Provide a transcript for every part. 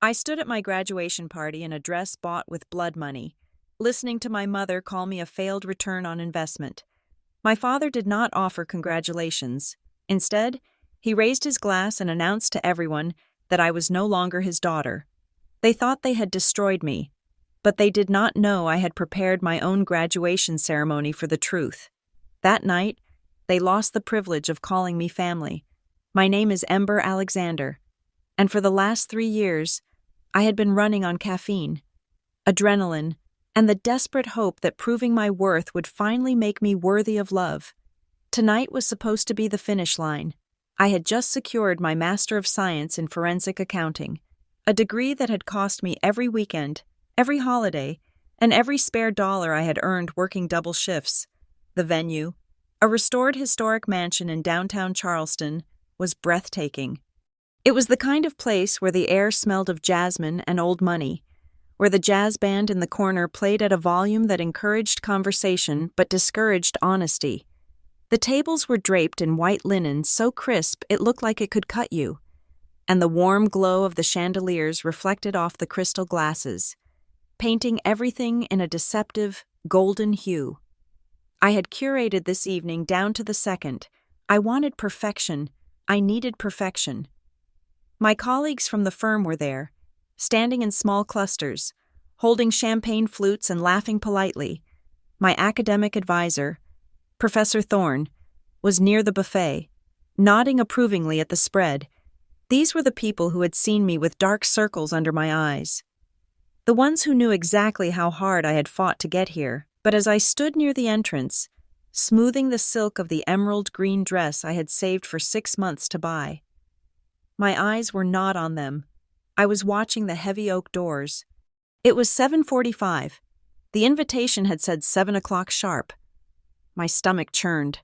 I stood at my graduation party in a dress bought with blood money, listening to my mother call me a failed return on investment. My father did not offer congratulations. Instead, he raised his glass and announced to everyone that I was no longer his daughter. They thought they had destroyed me, but they did not know I had prepared my own graduation ceremony for the truth. That night, they lost the privilege of calling me family. My name is Ember Alexander, and for the last 3 years, I had been running on caffeine, adrenaline, and the desperate hope that proving my worth would finally make me worthy of love. Tonight was supposed to be the finish line. I had just secured my Master of Science in Forensic Accounting, a degree that had cost me every weekend, every holiday, and every spare dollar I had earned working double shifts. The venue, a restored historic mansion in downtown Charleston, was breathtaking. It was the kind of place where the air smelled of jasmine and old money, where the jazz band in the corner played at a volume that encouraged conversation but discouraged honesty. The tables were draped in white linen so crisp it looked like it could cut you, and the warm glow of the chandeliers reflected off the crystal glasses, painting everything in a deceptive, golden hue. I had curated this evening down to the second. I wanted perfection. I needed perfection. My colleagues from the firm were there, standing in small clusters, holding champagne flutes and laughing politely. My academic advisor, Professor Thorne, was near the buffet, nodding approvingly at the spread. These were the people who had seen me with dark circles under my eyes. The ones who knew exactly how hard I had fought to get here, but as I stood near the entrance, smoothing the silk of the emerald green dress I had saved for 6 months to buy, my eyes were not on them. I was watching the heavy oak doors. It was 7:45. The invitation had said 7 o'clock sharp. My stomach churned,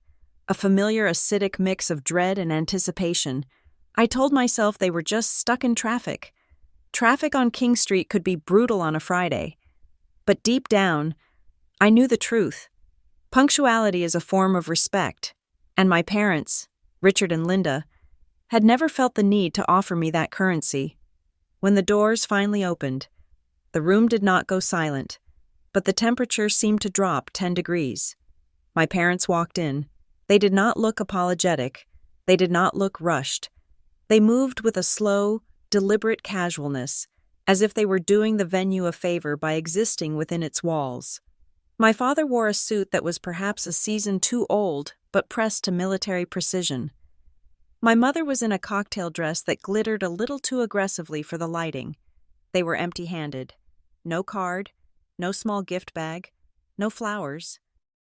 a familiar acidic mix of dread and anticipation. I told myself they were just stuck in traffic. Traffic on King Street could be brutal on a Friday. But deep down, I knew the truth. Punctuality is a form of respect, and my parents, Richard and Linda, had never felt the need to offer me that currency. When the doors finally opened, the room did not go silent, but the temperature seemed to drop 10 degrees. My parents walked in. They did not look apologetic. They did not look rushed. They moved with a slow, deliberate casualness, as if they were doing the venue a favor by existing within its walls. My father wore a suit that was perhaps a season too old, but pressed to military precision. My mother was in a cocktail dress that glittered a little too aggressively for the lighting. They were empty-handed. No card, no small gift bag, no flowers.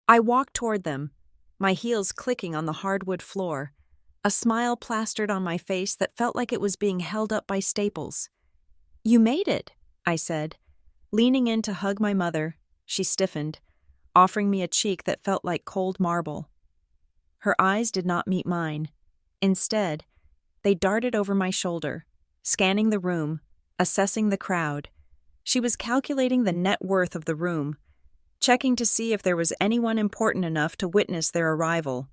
I walked toward them, my heels clicking on the hardwood floor, a smile plastered on my face that felt like it was being held up by staples. "You made it," I said. Leaning in to hug my mother, she stiffened, offering me a cheek that felt like cold marble. Her eyes did not meet mine. Instead, they darted over my shoulder, scanning the room, assessing the crowd. She was calculating the net worth of the room, checking to see if there was anyone important enough to witness their arrival.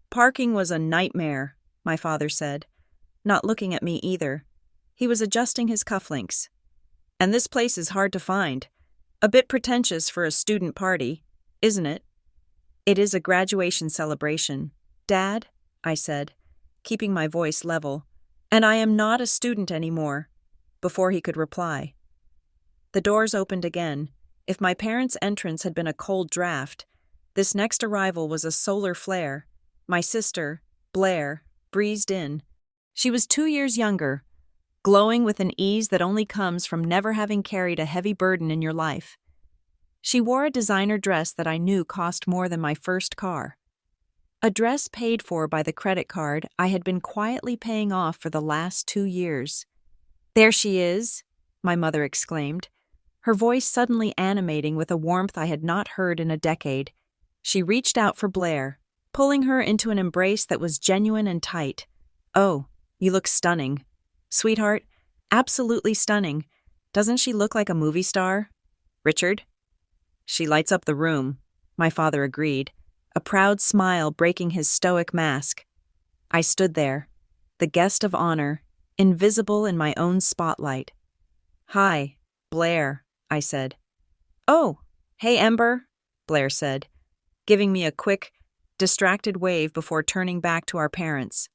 "Parking was a nightmare," my father said, not looking at me either. He was adjusting his cufflinks. "And this place is hard to find. A bit pretentious for a student party, isn't it?" "It is a graduation celebration, Dad," I said, keeping my voice level. "And I am not a student anymore," before he could reply. The doors opened again. If my parents' entrance had been a cold draft, this next arrival was a solar flare. My sister, Blair, breezed in. She was 2 years younger, glowing with an ease that only comes from never having carried a heavy burden in your life. She wore a designer dress that I knew cost more than my first car. A dress paid for by the credit card I had been quietly paying off for the last 2 years. "There she is," my mother exclaimed, her voice suddenly animating with a warmth I had not heard in a decade. She reached out for Blair, pulling her into an embrace that was genuine and tight. "Oh, you look stunning. Sweetheart, absolutely stunning. Doesn't she look like a movie star? Richard?" "She lights up the room," my father agreed, a proud smile breaking his stoic mask. I stood there, the guest of honor, invisible in my own spotlight. Hi, Blair, I said. Oh, hey, Ember, Blair said, giving me a quick, distracted wave before turning back to our parents.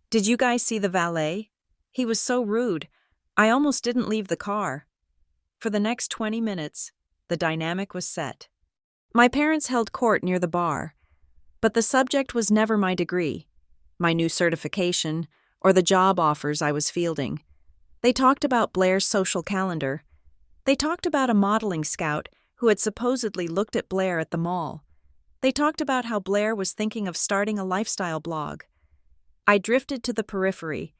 Did you guys see the valet? He was so rude. I almost didn't leave the car. For the next 20 minutes, the dynamic was set. My parents held court near the bar, but the subject was never my degree, my new certification, or the job offers I was fielding. They talked about Blair's social calendar. They talked about a modeling scout who had supposedly looked at Blair at the mall. They talked about how Blair was thinking of starting a lifestyle blog. I drifted to the periphery,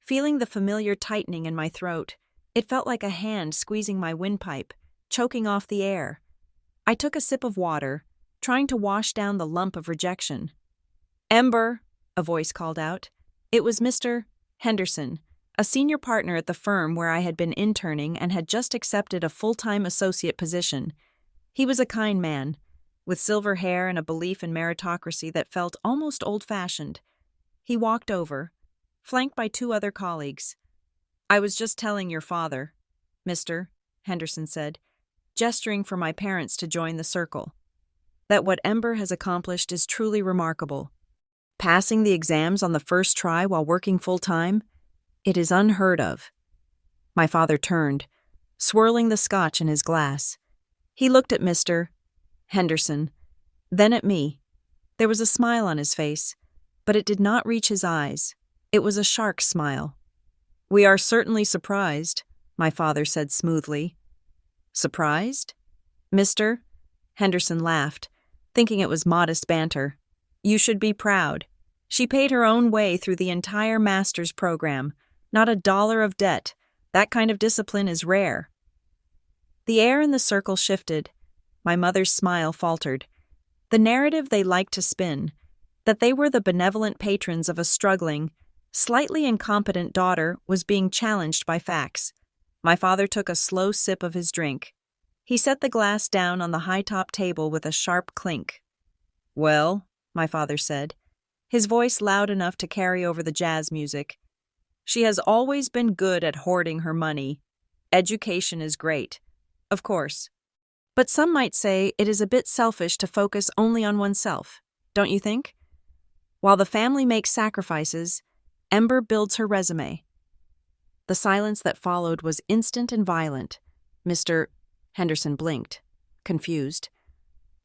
feeling the familiar tightening in my throat. It felt like a hand squeezing my windpipe, choking off the air. I took a sip of water, trying to wash down the lump of rejection. Ember, a voice called out. It was Mr. Henderson, a senior partner at the firm where I had been interning and had just accepted a full-time associate position. He was a kind man, with silver hair and a belief in meritocracy that felt almost old-fashioned. He walked over, flanked by two other colleagues. I was just telling your father, Mr. Henderson said, gesturing for my parents to join the circle, that what Ember has accomplished is truly remarkable. Passing the exams on the first try while working full-time, it is unheard of. My father turned, swirling the scotch in his glass. He looked at Mr. Henderson, then at me. There was a smile on his face, but it did not reach his eyes. It was a shark's smile. We are certainly surprised, my father said smoothly. Surprised? Mr. Henderson laughed, thinking it was modest banter. You should be proud. She paid her own way through the entire master's program. Not a dollar of debt. That kind of discipline is rare. The air in the circle shifted. My mother's smile faltered. The narrative they liked to spin, that they were the benevolent patrons of a struggling, slightly incompetent daughter, was being challenged by facts. My father took a slow sip of his drink. He set the glass down on the high-top table with a sharp clink. Well, my father said, his voice loud enough to carry over the jazz music. She has always been good at hoarding her money. Education is great, of course. But some might say it is a bit selfish to focus only on oneself, don't you think? While the family makes sacrifices, Ember builds her resume. The silence that followed was instant and violent. Mr. Henderson blinked, confused.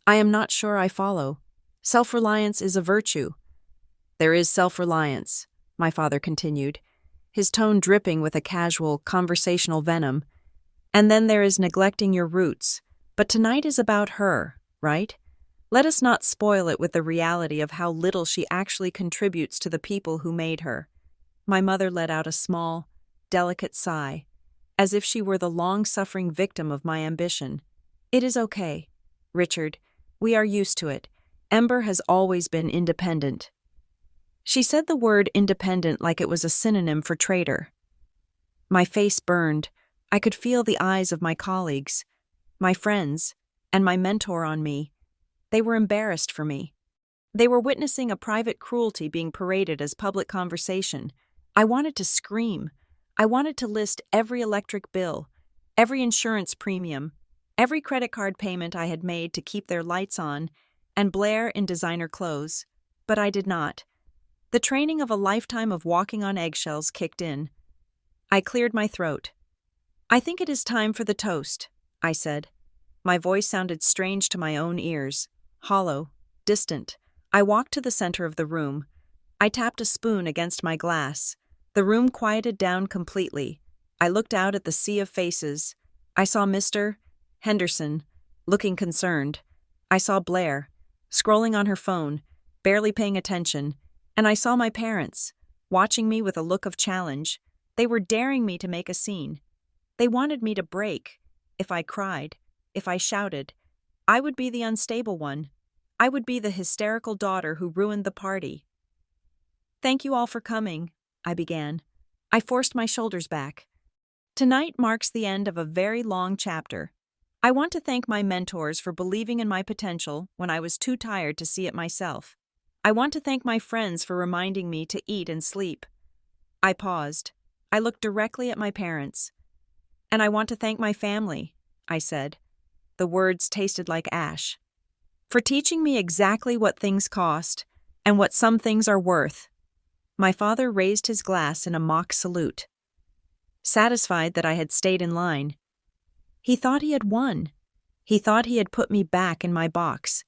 I am not sure I follow. Self-reliance is a virtue. There is self-reliance, my father continued, his tone dripping with a casual, conversational venom. And then there is neglecting your roots. But tonight is about her, right? Let us not spoil it with the reality of how little she actually contributes to the people who made her. My mother let out a small, delicate sigh, as if she were the long-suffering victim of my ambition. It is okay, Richard. We are used to it. Ember has always been independent. She said the word independent like it was a synonym for traitor. My face burned. I could feel the eyes of my colleagues, my friends, and my mentor on me. They were embarrassed for me. They were witnessing a private cruelty being paraded as public conversation. I wanted to scream. I wanted to list every electric bill, every insurance premium, every credit card payment I had made to keep their lights on, and Blair in designer clothes. But I did not. The training of a lifetime of walking on eggshells kicked in. I cleared my throat. I think it is time for the toast, I said. My voice sounded strange to my own ears, hollow, distant. I walked to the center of the room. I tapped a spoon against my glass. The room quieted down completely. I looked out at the sea of faces. I saw Mr. Henderson, looking concerned. I saw Blair, scrolling on her phone, barely paying attention. And I saw my parents, watching me with a look of challenge. They were daring me to make a scene. They wanted me to break. If I cried, if I shouted, I would be the unstable one. I would be the hysterical daughter who ruined the party. Thank you all for coming, I began. I forced my shoulders back. Tonight marks the end of a very long chapter. I want to thank my mentors for believing in my potential when I was too tired to see it myself. I want to thank my friends for reminding me to eat and sleep. I paused. I looked directly at my parents. And I want to thank my family, I said. The words tasted like ash. For teaching me exactly what things cost and what some things are worth. My father raised his glass in a mock salute. Satisfied that I had stayed in line. He thought he had won. He thought he had put me back in my box,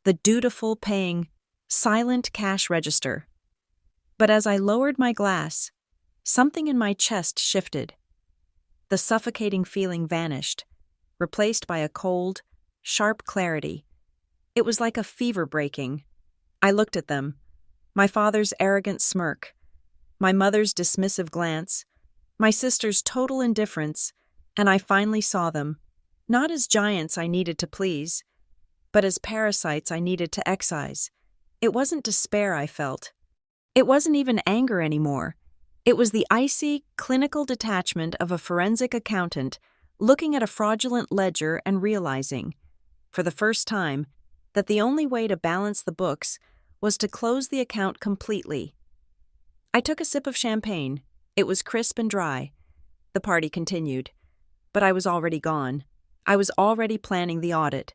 the dutiful paying, silent cash register. But as I lowered my glass, something in my chest shifted. The suffocating feeling vanished, replaced by a cold, sharp clarity. It was like a fever breaking. I looked at them, my father's arrogant smirk, my mother's dismissive glance, my sister's total indifference, and I finally saw them, not as giants I needed to please, but as parasites I needed to excise. It wasn't despair I felt. It wasn't even anger anymore. It was the icy, clinical detachment of a forensic accountant looking at a fraudulent ledger and realizing, for the first time, that the only way to balance the books was to close the account completely. I took a sip of champagne. It was crisp and dry. The party continued. But I was already gone. I was already planning the audit,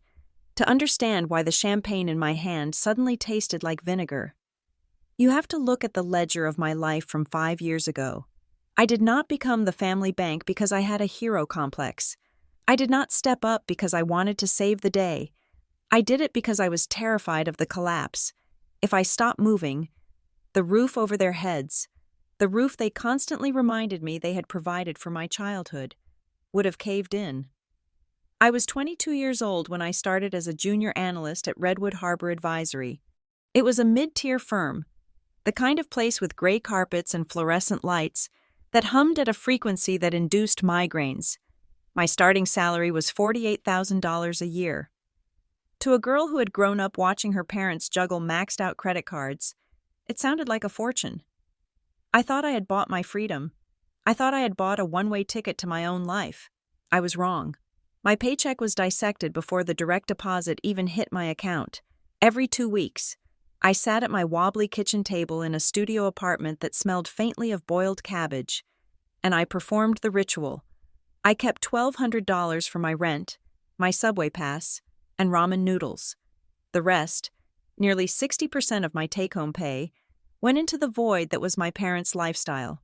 to understand why the champagne in my hand suddenly tasted like vinegar. You have to look at the ledger of my life from 5 years ago. I did not become the family bank because I had a hero complex. I did not step up because I wanted to save the day. I did it because I was terrified of the collapse. If I stopped moving, the roof over their heads, the roof they constantly reminded me they had provided for my childhood, would have caved in. I was 22 years old when I started as a junior analyst at Redwood Harbor Advisory. It was a mid-tier firm, the kind of place with gray carpets and fluorescent lights that hummed at a frequency that induced migraines. My starting salary was $48,000 a year. To a girl who had grown up watching her parents juggle maxed-out credit cards, it sounded like a fortune. I thought I had bought my freedom. I thought I had bought a one-way ticket to my own life. I was wrong. My paycheck was dissected before the direct deposit even hit my account. Every 2 weeks, I sat at my wobbly kitchen table in a studio apartment that smelled faintly of boiled cabbage, and I performed the ritual. I kept $1,200 for my rent, my subway pass, and ramen noodles. The rest, nearly 60% of my take-home pay, went into the void that was my parents' lifestyle.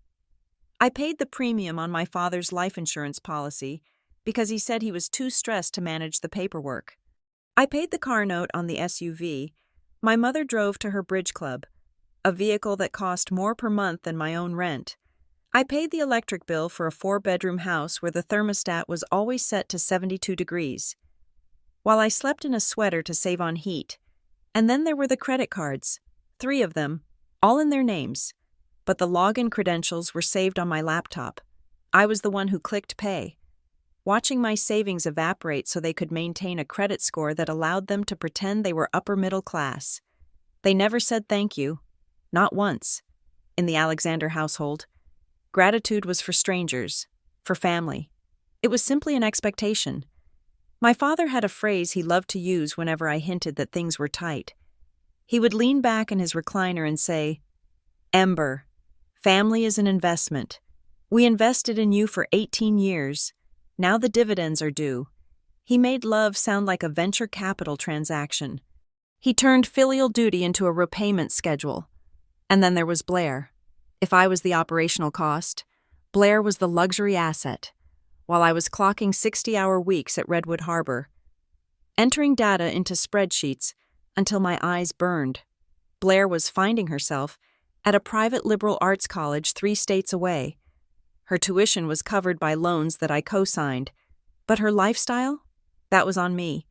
I paid the premium on my father's life insurance policy because he said he was too stressed to manage the paperwork. I paid the car note on the SUV my mother drove to her bridge club, a vehicle that cost more per month than my own rent. I paid the electric bill for a 4-bedroom house where the thermostat was always set to 72 degrees, while I slept in a sweater to save on heat. And then there were the credit cards, 3 of them, all in their names, but the login credentials were saved on my laptop. I was the one who clicked pay, watching my savings evaporate so they could maintain a credit score that allowed them to pretend they were upper middle class. They never said thank you, not once. In the Alexander household, gratitude was for strangers, for family. It was simply an expectation. My father had a phrase he loved to use whenever I hinted that things were tight. He would lean back in his recliner and say, "Ember, family is an investment. We invested in you for 18 years. Now the dividends are due." He made love sound like a venture capital transaction. He turned filial duty into a repayment schedule. And then there was Blair. If I was the operational cost, Blair was the luxury asset, while I was clocking 60-hour weeks at Redwood Harbor, entering data into spreadsheets until my eyes burned. Blair was finding herself at a private liberal arts college 3 states away. Her tuition was covered by loans that I co-signed, but her lifestyle? That was on me.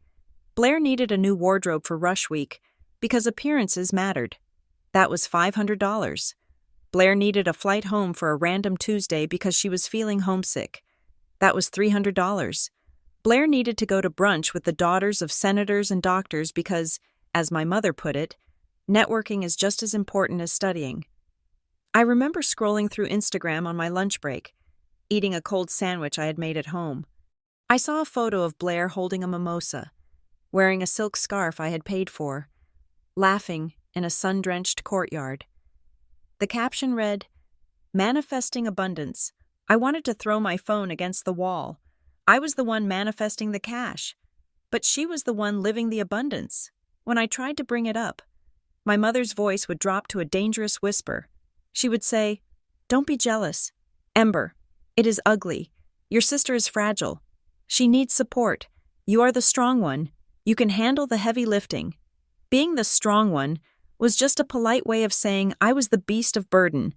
Blair needed a new wardrobe for Rush Week because appearances mattered. That was $500. Blair needed a flight home for a random Tuesday because she was feeling homesick. That was $300. Blair needed to go to brunch with the daughters of senators and doctors because, as my mother put it, networking is just as important as studying. I remember scrolling through Instagram on my lunch break, eating a cold sandwich I had made at home. I saw a photo of Blair holding a mimosa, wearing a silk scarf I had paid for, laughing in a sun-drenched courtyard. The caption read, "Manifesting abundance, I wanted to throw my phone against the wall. I was the one manifesting the cash, but she was the one living the abundance. When I tried to bring it up, my mother's voice would drop to a dangerous whisper. She would say, "Don't be jealous. Ember, it is ugly. Your sister is fragile. She needs support. You are the strong one. You can handle the heavy lifting." Being the strong one was just a polite way of saying I was the beast of burden.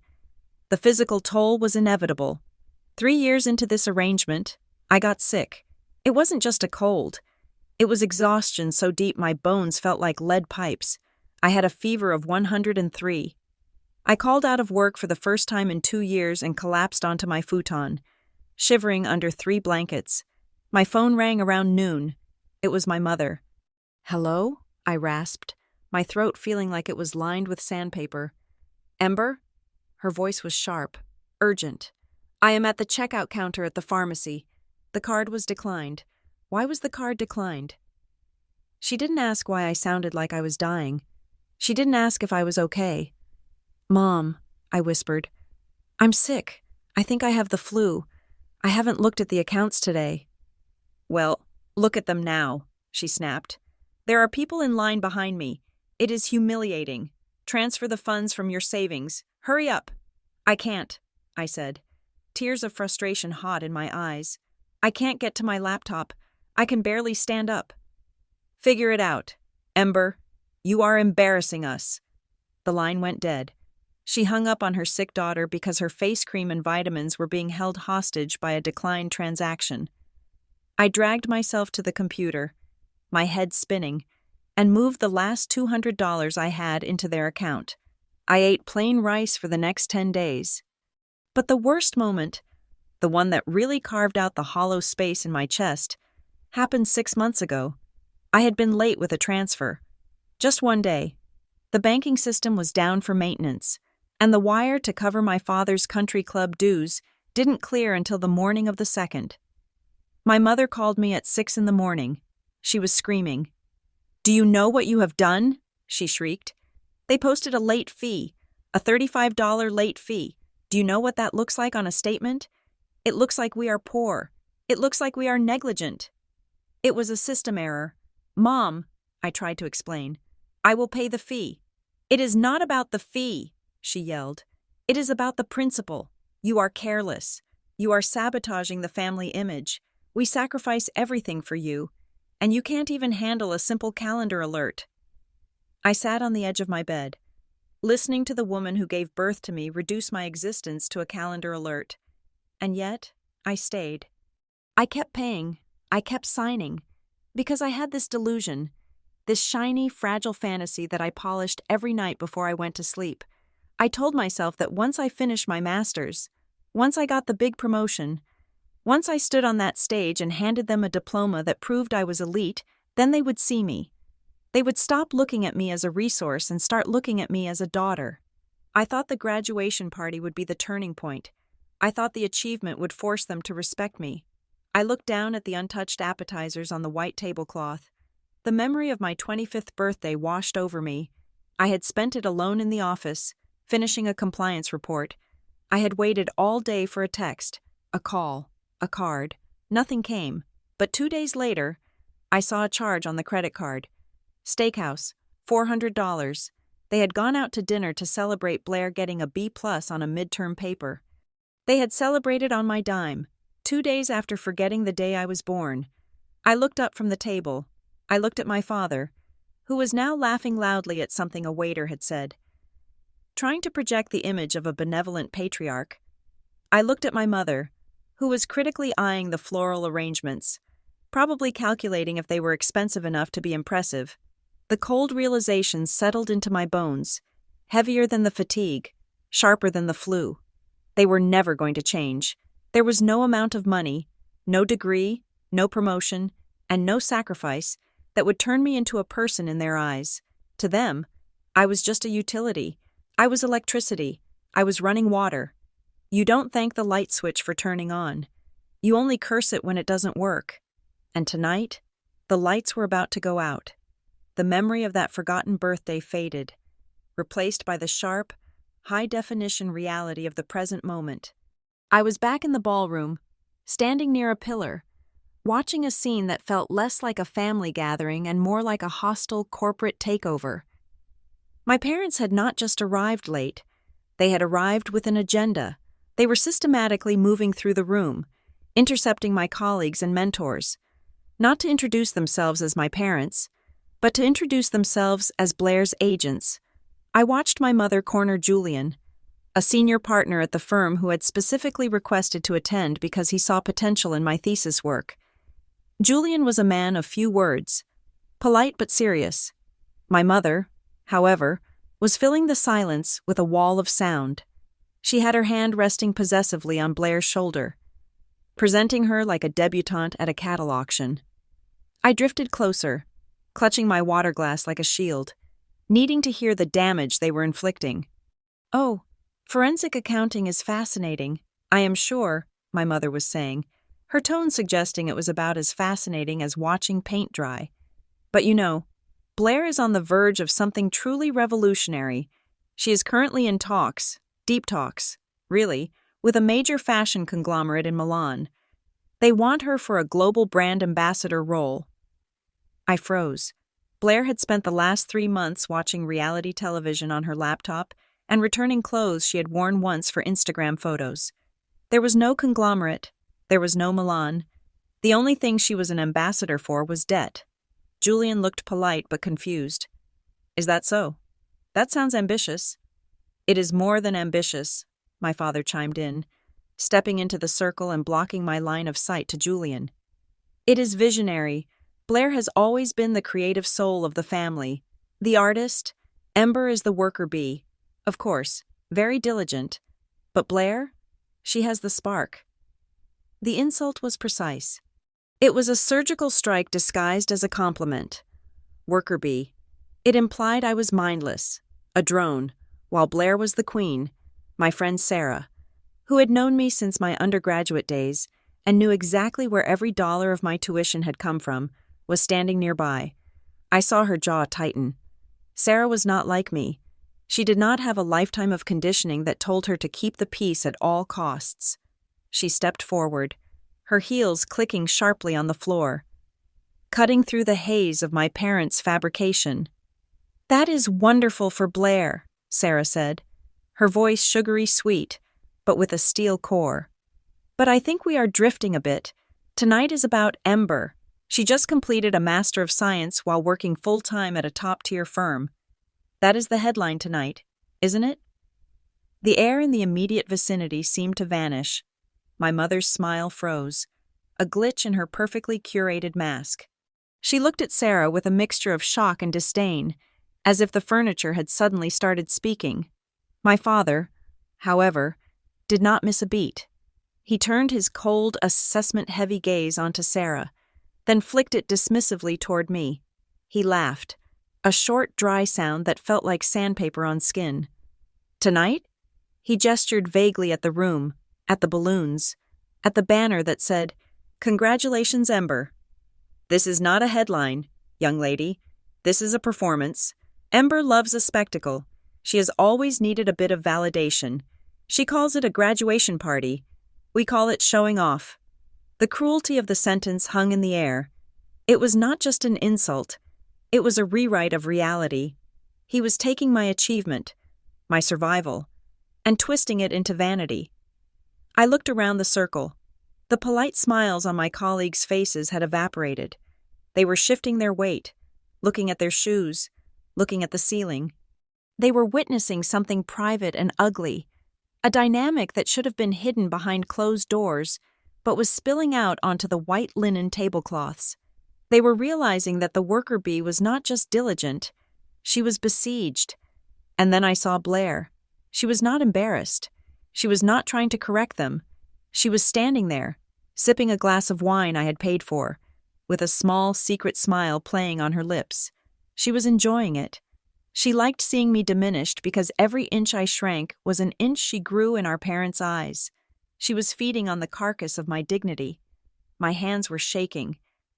The physical toll was inevitable. 3 years into this arrangement, I got sick. It wasn't just a cold. It was exhaustion so deep my bones felt like lead pipes. I had a fever of 103. I called out of work for the first time in 2 years and collapsed onto my futon, shivering under 3 blankets. My phone rang around noon. It was my mother. "Hello?" I rasped, my throat feeling like it was lined with sandpaper. "Ember?" Her voice was sharp, urgent. "I am at the checkout counter at the pharmacy. The card was declined." Why was the card declined? She didn't ask why I sounded like I was dying. She didn't ask if I was okay. "Mom," I whispered, "I'm sick. I think I have the flu. I haven't looked at the accounts today." "Well, look at them now," she snapped. "There are people in line behind me. It is humiliating. Transfer the funds from your savings. Hurry up." "I can't," I said, tears of frustration hot in my eyes. "I can't get to my laptop. I can barely stand up." "Figure it out. Ember, you are embarrassing us." The line went dead. She hung up on her sick daughter because her face cream and vitamins were being held hostage by a declined transaction. I dragged myself to the computer, my head spinning, and moved the last $200 I had into their account. I ate plain rice for the next 10 days. But the worst moment, the one that really carved out the hollow space in my chest, happened 6 months ago. I had been late with a transfer. Just one day. The banking system was down for maintenance, and the wire to cover my father's country club dues didn't clear until the morning of the 2nd. My mother called me at 6 in the morning. She was screaming. "Do you know what you have done?" she shrieked. "They posted a late fee, a $35 late fee. Do you know what that looks like on a statement? It looks like we are poor. It looks like we are negligent." "It was a system error. Mom," I tried to explain, "I will pay the fee." "It is not about the fee," she yelled. "It is about the principle. You are careless. You are sabotaging the family image. We sacrifice everything for you, and you can't even handle a simple calendar alert." I sat on the edge of my bed, listening to the woman who gave birth to me reduce my existence to a calendar alert. And yet, I stayed. I kept paying. I kept signing. Because I had this delusion, this shiny, fragile fantasy that I polished every night before I went to sleep. I told myself that once I finished my master's, once I got the big promotion, once I stood on that stage and handed them a diploma that proved I was elite, then they would see me. They would stop looking at me as a resource and start looking at me as a daughter. I thought the graduation party would be the turning point. I thought the achievement would force them to respect me. I looked down at the untouched appetizers on the white tablecloth. The memory of my 25th birthday washed over me. I had spent it alone in the office, finishing a compliance report. I had waited all day for a text, a call, a card. Nothing came. But 2 days later, I saw a charge on the credit card. Steakhouse, $400. They had gone out to dinner to celebrate Blair getting a B+ on a midterm paper. They had celebrated on my dime, 2 days after forgetting the day I was born. I looked up from the table. I looked at my father, who was now laughing loudly at something a waiter had said, trying to project the image of a benevolent patriarch. I looked at my mother, who was critically eyeing the floral arrangements, probably calculating if they were expensive enough to be impressive. The cold realization settled into my bones, heavier than the fatigue, sharper than the flu. They were never going to change. There was no amount of money, no degree, no promotion, and no sacrifice that would turn me into a person in their eyes. To them, I was just a utility. I was electricity. I was running water. You don't thank the light switch for turning on. You only curse it when it doesn't work. And tonight, the lights were about to go out. The memory of that forgotten birthday faded, replaced by the sharp, high-definition reality of the present moment. I was back in the ballroom, standing near a pillar, watching a scene that felt less like a family gathering and more like a hostile corporate takeover. My parents had not just arrived late, they had arrived with an agenda. They were systematically moving through the room, intercepting my colleagues and mentors, not to introduce themselves as my parents, but to introduce themselves as Blair's agents. I watched my mother corner Julian, a senior partner at the firm who had specifically requested to attend because he saw potential in my thesis work. Julian was a man of few words, polite but serious. My mother, however, was filling the silence with a wall of sound. She had her hand resting possessively on Blair's shoulder, presenting her like a debutante at a cattle auction. I drifted closer, clutching my water glass like a shield, needing to hear the damage they were inflicting. "Oh, forensic accounting is fascinating, I am sure," my mother was saying, her tone suggesting it was about as fascinating as watching paint dry. "But you know, Blair is on the verge of something truly revolutionary. She is currently in talks, deep talks, really, with a major fashion conglomerate in Milan. They want her for a global brand ambassador role." I froze. Blair had spent the last 3 months watching reality television on her laptop and returning clothes she had worn once for Instagram photos. There was no conglomerate. There was no Milan. The only thing she was an ambassador for was debt. Julian looked polite but confused. "Is that so? That sounds ambitious." "It is more than ambitious," my father chimed in, stepping into the circle and blocking my line of sight to Julian. "It is visionary. Blair has always been the creative soul of the family. The artist, Ember is the worker bee. Of course, very diligent. But Blair? She has the spark." The insult was precise. It was a surgical strike disguised as a compliment. Worker bee. It implied I was mindless, a drone, while Blair was the queen, my friend Sarah, who had known me since my undergraduate days and knew exactly where every dollar of my tuition had come from, was standing nearby. I saw her jaw tighten. Sarah was not like me. She did not have a lifetime of conditioning that told her to keep the peace at all costs. She stepped forward, her heels clicking sharply on the floor, cutting through the haze of my parents' fabrication. "That is wonderful for Blair," Sarah said, her voice sugary sweet, but with a steel core. "But I think we are drifting a bit. Tonight is about Ember. She just completed a Master of Science while working full-time at a top-tier firm. That is the headline tonight, isn't it?" The air in the immediate vicinity seemed to vanish. My mother's smile froze, a glitch in her perfectly curated mask. She looked at Sarah with a mixture of shock and disdain, as if the furniture had suddenly started speaking. My father, however, did not miss a beat. He turned his cold, assessment-heavy gaze onto Sarah, then flicked it dismissively toward me. He laughed, a short, dry sound that felt like sandpaper on skin. "Tonight?" He gestured vaguely at the room, at the balloons, at the banner that said, "Congratulations, Ember." "This is not a headline, young lady. This is a performance. Ember loves a spectacle. She has always needed a bit of validation. She calls it a graduation party. We call it showing off." The cruelty of the sentence hung in the air. It was not just an insult. It was a rewrite of reality. He was taking my achievement, my survival, and twisting it into vanity. I looked around the circle. The polite smiles on my colleagues' faces had evaporated. They were shifting their weight, looking at their shoes, looking at the ceiling. They were witnessing something private and ugly, a dynamic that should have been hidden behind closed doors, but was spilling out onto the white linen tablecloths. They were realizing that the worker bee was not just diligent, she was besieged. And then I saw Blair. She was not embarrassed. She was not trying to correct them. She was standing there, sipping a glass of wine I had paid for, with a small, secret smile playing on her lips. She was enjoying it. She liked seeing me diminished because every inch I shrank was an inch she grew in our parents' eyes. She was feeding on the carcass of my dignity. My hands were shaking.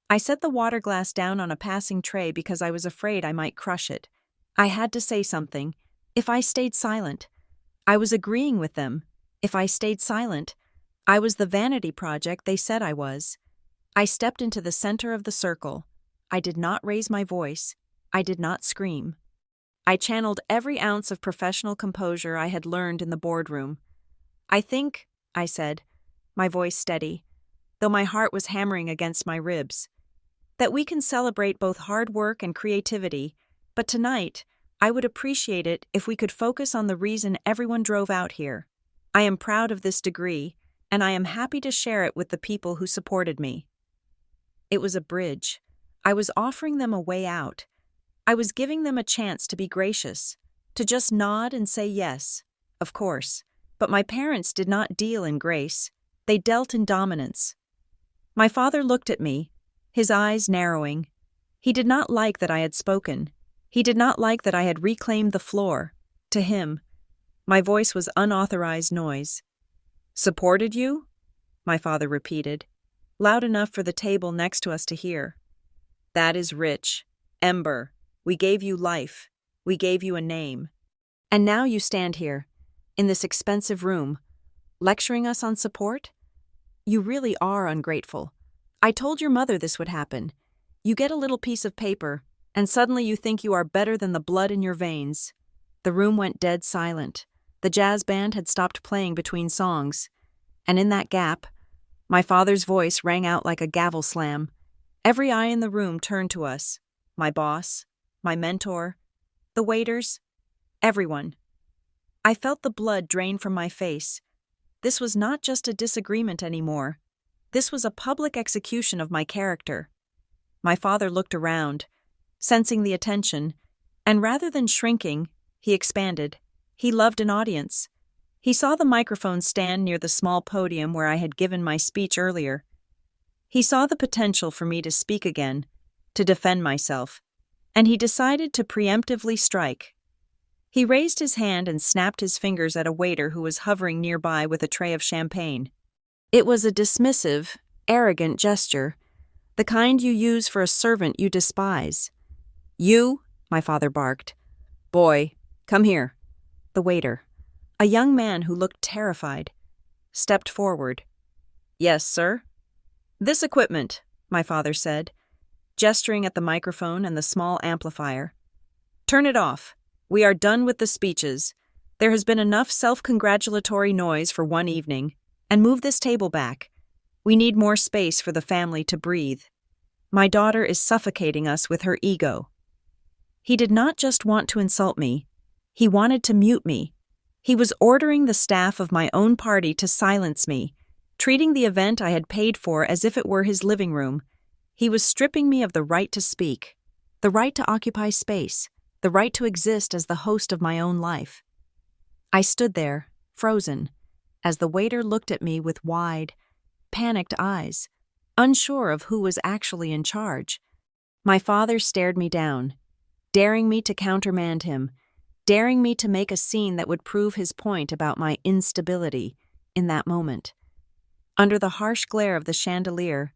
I set the water glass down on a passing tray because I was afraid I might crush it. I had to say something. If I stayed silent, I was agreeing with them. If I stayed silent, I was the vanity project they said I was. I stepped into the center of the circle. I did not raise my voice. I did not scream. I channeled every ounce of professional composure I had learned in the boardroom. I think, I said, my voice steady, though my heart was hammering against my ribs, that we can celebrate both hard work and creativity, but tonight, I would appreciate it if we could focus on the reason everyone drove out here. I am proud of this degree, and I am happy to share it with the people who supported me. It was a bridge. I was offering them a way out. I was giving them a chance to be gracious, to just nod and say yes, of course. But my parents did not deal in grace. They dealt in dominance. My father looked at me, his eyes narrowing. He did not like that I had spoken. He did not like that I had reclaimed the floor. To him, my voice was unauthorized noise. "Supported you?" my father repeated, loud enough for the table next to us to hear. "That is rich. Ember, we gave you life. We gave you a name. And now you stand here, in this expensive room, lecturing us on support? You really are ungrateful. I told your mother this would happen. You get a little piece of paper, and suddenly you think you are better than the blood in your veins." The room went dead silent. The jazz band had stopped playing between songs. And in that gap, my father's voice rang out like a gavel slam. Every eye in the room turned to us. My boss, my mentor, the waiters, everyone. I felt the blood drain from my face. This was not just a disagreement anymore. This was a public execution of my character. My father looked around, sensing the attention, and rather than shrinking, he expanded. He loved an audience. He saw the microphone stand near the small podium where I had given my speech earlier. He saw the potential for me to speak again, to defend myself, and he decided to preemptively strike. He raised his hand and snapped his fingers at a waiter who was hovering nearby with a tray of champagne. It was a dismissive, arrogant gesture, the kind you use for a servant you despise. "You," my father barked. "Boy, come here." The waiter, a young man who looked terrified, stepped forward. "Yes, sir?" "This equipment," my father said, gesturing at the microphone and the small amplifier. "Turn it off. We are done with the speeches. There has been enough self-congratulatory noise for one evening. And move this table back. We need more space for the family to breathe. My daughter is suffocating us with her ego." He did not just want to insult me. He wanted to mute me. He was ordering the staff of my own party to silence me, treating the event I had paid for as if it were his living room. He was stripping me of the right to speak, the right to occupy space, the right to exist as the host of my own life. I stood there, frozen, as the waiter looked at me with wide, panicked eyes, unsure of who was actually in charge. My father stared me down, daring me to countermand him, daring me to make a scene that would prove his point about my instability in that moment. Under the harsh glare of the chandelier,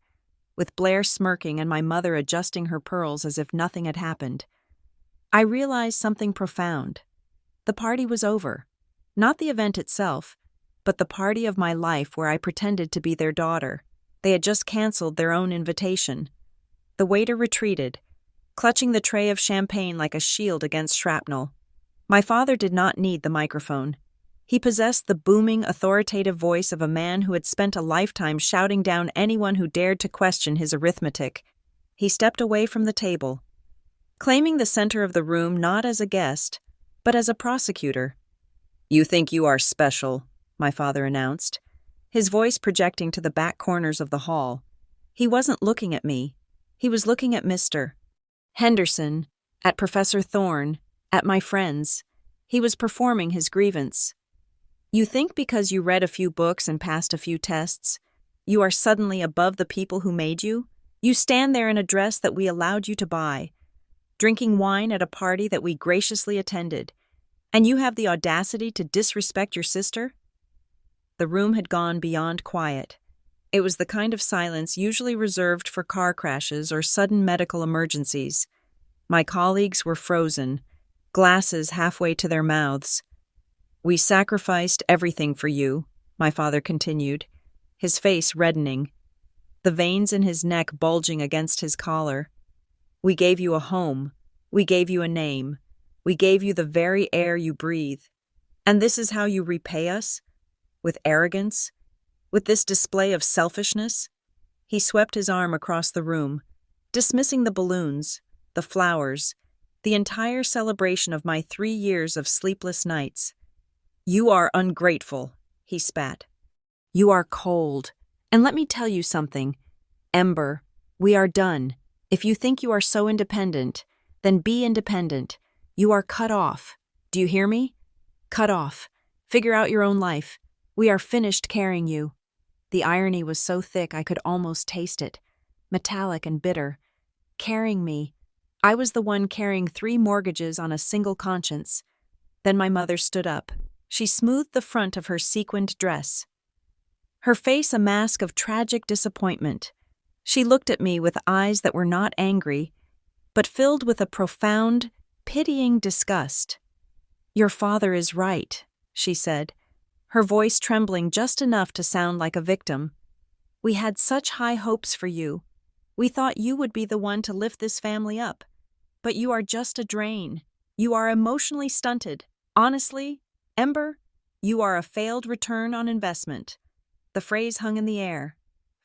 with Blair smirking and my mother adjusting her pearls as if nothing had happened, I realized something profound. The party was over. Not the event itself, but the party of my life where I pretended to be their daughter. They had just canceled their own invitation. The waiter retreated, clutching the tray of champagne like a shield against shrapnel. My father did not need the microphone. He possessed the booming, authoritative voice of a man who had spent a lifetime shouting down anyone who dared to question his arithmetic. He stepped away from the table, claiming the center of the room not as a guest, but as a prosecutor. "You think you are special," my father announced, his voice projecting to the back corners of the hall. He wasn't looking at me. He was looking at Mr. Henderson, at Professor Thorne, at my friends. He was performing his grievance. "You think because you read a few books and passed a few tests, you are suddenly above the people who made you? You stand there in a dress that we allowed you to buy, drinking wine at a party that we graciously attended, and you have the audacity to disrespect your sister?" The room had gone beyond quiet. It was the kind of silence usually reserved for car crashes or sudden medical emergencies. My colleagues were frozen, glasses halfway to their mouths. "We sacrificed everything for you," my father continued. his face reddening, the veins in his neck bulging against his collar. We gave you a home. We gave you a name. We gave you the very air you breathe. And this is how you repay us? With arrogance? With this display of selfishness? He swept his arm across the room, dismissing the balloons, the flowers, the entire celebration of my 3 years of sleepless nights. You are ungrateful, he spat. You are cold. And let me tell you something. Ember, we are done. If you think you are so independent, then be independent. You are cut off. Do you hear me? Cut off. Figure out your own life. We are finished carrying you. The irony was so thick I could almost taste it. Metallic and bitter. Carrying me. I was the one carrying 3 mortgages on a single conscience. Then my mother stood up. She smoothed the front of her sequined dress. Her face a mask of tragic disappointment. She looked at me with eyes that were not angry, but filled with a profound, pitying disgust. Your father is right, she said, her voice trembling just enough to sound like a victim. We had such high hopes for you. We thought you would be the one to lift this family up. But you are just a drain. You are emotionally stunted. Honestly, Ember, you are a failed return on investment. The phrase hung in the air.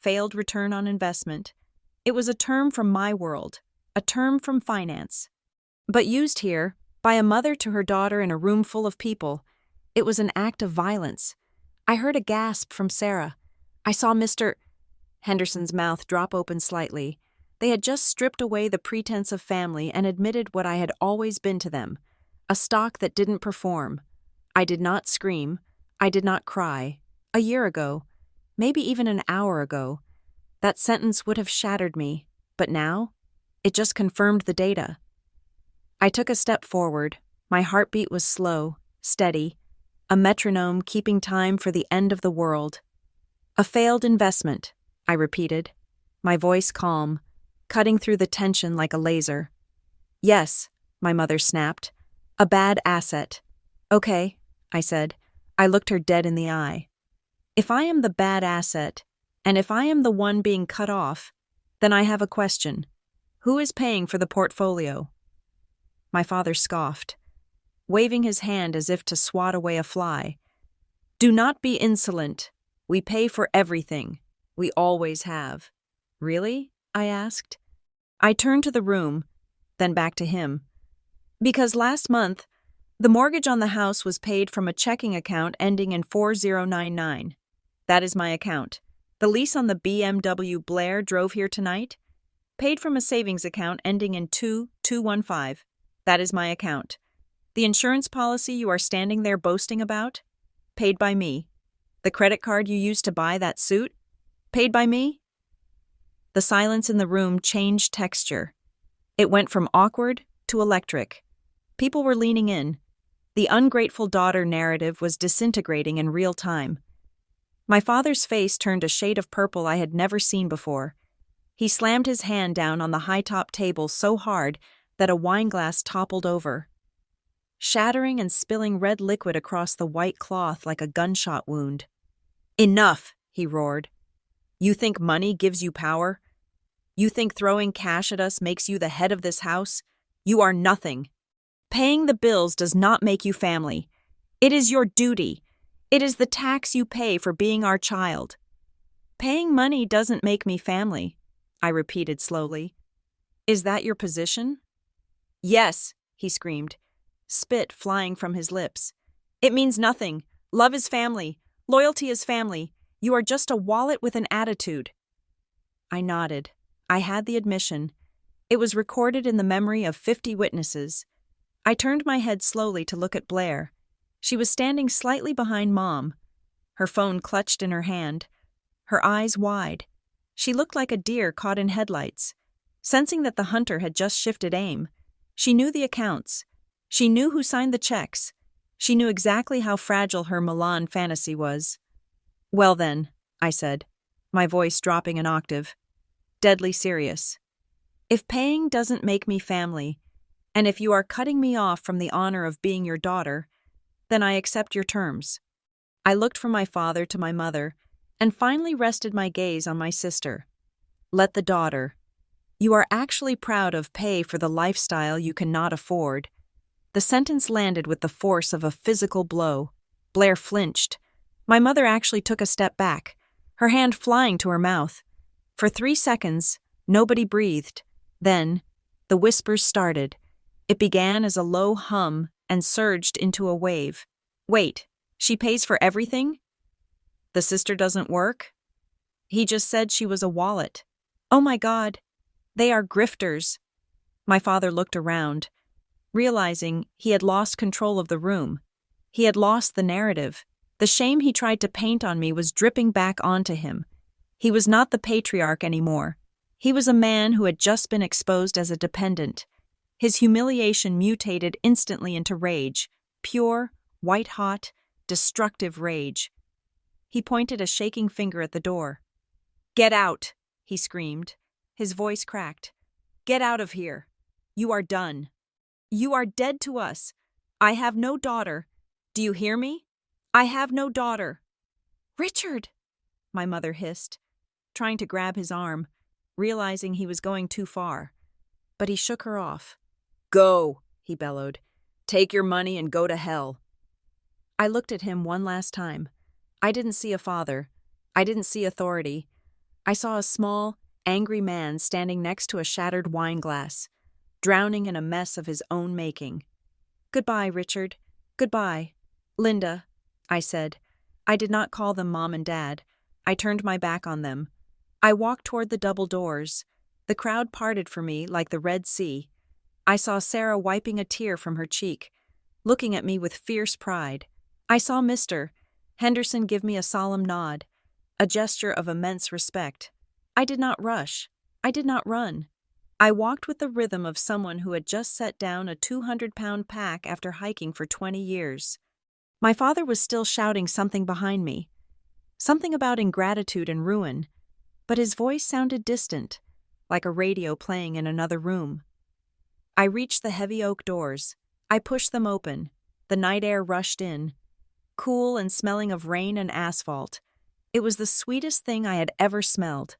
Failed return on investment. It was a term from my world, a term from finance. But used here, by a mother to her daughter in a room full of people, it was an act of violence. I heard a gasp from Sarah. I saw Mr. Henderson's mouth drop open slightly. They had just stripped away the pretense of family and admitted what I had always been to them, a stock that didn't perform. I did not scream. I did not cry. A year ago, maybe even an hour ago, that sentence would have shattered me, but now, it just confirmed the data. I took a step forward. My heartbeat was slow, steady, a metronome keeping time for the end of the world. A failed investment, I repeated, my voice calm, cutting through the tension like a laser. Yes, my mother snapped. A bad asset. Okay, I said. I looked her dead in the eye. If I am the bad asset, and if I am the one being cut off, then I have a question. Who is paying for the portfolio? My father scoffed, waving his hand as if to swat away a fly. Do not be insolent. We pay for everything. We always have. Really? I asked. I turned to the room, then back to him. Because last month, the mortgage on the house was paid from a checking account ending in 4099. That is my account. The lease on the BMW Blair drove here tonight? Paid from a savings account ending in 2215. That is my account. The insurance policy you are standing there boasting about? Paid by me. The credit card you used to buy that suit? Paid by me? The silence in the room changed texture. It went from awkward to electric. People were leaning in. The ungrateful daughter narrative was disintegrating in real time. My father's face turned a shade of purple I had never seen before. He slammed his hand down on the high-top table so hard that a wineglass toppled over, shattering and spilling red liquid across the white cloth like a gunshot wound. Enough, he roared. You think money gives you power? You think throwing cash at us makes you the head of this house? You are nothing. Paying the bills does not make you family. It is your duty. It is the tax you pay for being our child. Paying money doesn't make me family, I repeated slowly. Is that your position? Yes, he screamed, spit flying from his lips. It means nothing. Love is family. Loyalty is family. You are just a wallet with an attitude. I nodded. I had the admission. It was recorded in the memory of 50 witnesses. I turned my head slowly to look at Blair. She was standing slightly behind Mom, her phone clutched in her hand, her eyes wide. She looked like a deer caught in headlights. Sensing that the hunter had just shifted aim, she knew the accounts. She knew who signed the checks. She knew exactly how fragile her Milan fantasy was. Well then, I said, my voice dropping an octave, deadly serious. If paying doesn't make me family, and if you are cutting me off from the honor of being your daughter, then I accept your terms. I looked from my father to my mother, and finally rested my gaze on my sister. Let the daughter. You are actually proud of pay for the lifestyle you cannot afford. The sentence landed with the force of a physical blow. Blair flinched. My mother actually took a step back, her hand flying to her mouth. For 3 seconds, nobody breathed. Then, the whispers started. It began as a low hum and surged into a wave. Wait, she pays for everything? The sister doesn't work? He just said she was a wallet. Oh my God, they are grifters. My father looked around, realizing he had lost control of the room. He had lost the narrative. The shame he tried to paint on me was dripping back onto him. He was not the patriarch anymore. He was a man who had just been exposed as a dependent. His humiliation mutated instantly into rage, pure, white-hot, destructive rage. He pointed a shaking finger at the door. "Get out!" he screamed. His voice cracked. "Get out of here. You are done. You are dead to us. I have no daughter. Do you hear me? I have no daughter." "Richard!" my mother hissed, trying to grab his arm, realizing he was going too far. But he shook her off. "Go," he bellowed. "Take your money and go to hell." I looked at him one last time. I didn't see a father. I didn't see authority. I saw a small, angry man standing next to a shattered wine glass, drowning in a mess of his own making. "Goodbye, Richard. Goodbye. Linda," I said. I did not call them Mom and Dad. I turned my back on them. I walked toward the double doors. The crowd parted for me like the Red Sea. I saw Sarah wiping a tear from her cheek, looking at me with fierce pride. I saw Mr. Henderson give me a solemn nod, a gesture of immense respect. I did not rush. I did not run. I walked with the rhythm of someone who had just set down a 200-pound pack after hiking for 20 years. My father was still shouting something behind me, something about ingratitude and ruin, but his voice sounded distant, like a radio playing in another room. I reached the heavy oak doors. I pushed them open. The night air rushed in, cool and smelling of rain and asphalt. It was the sweetest thing I had ever smelled.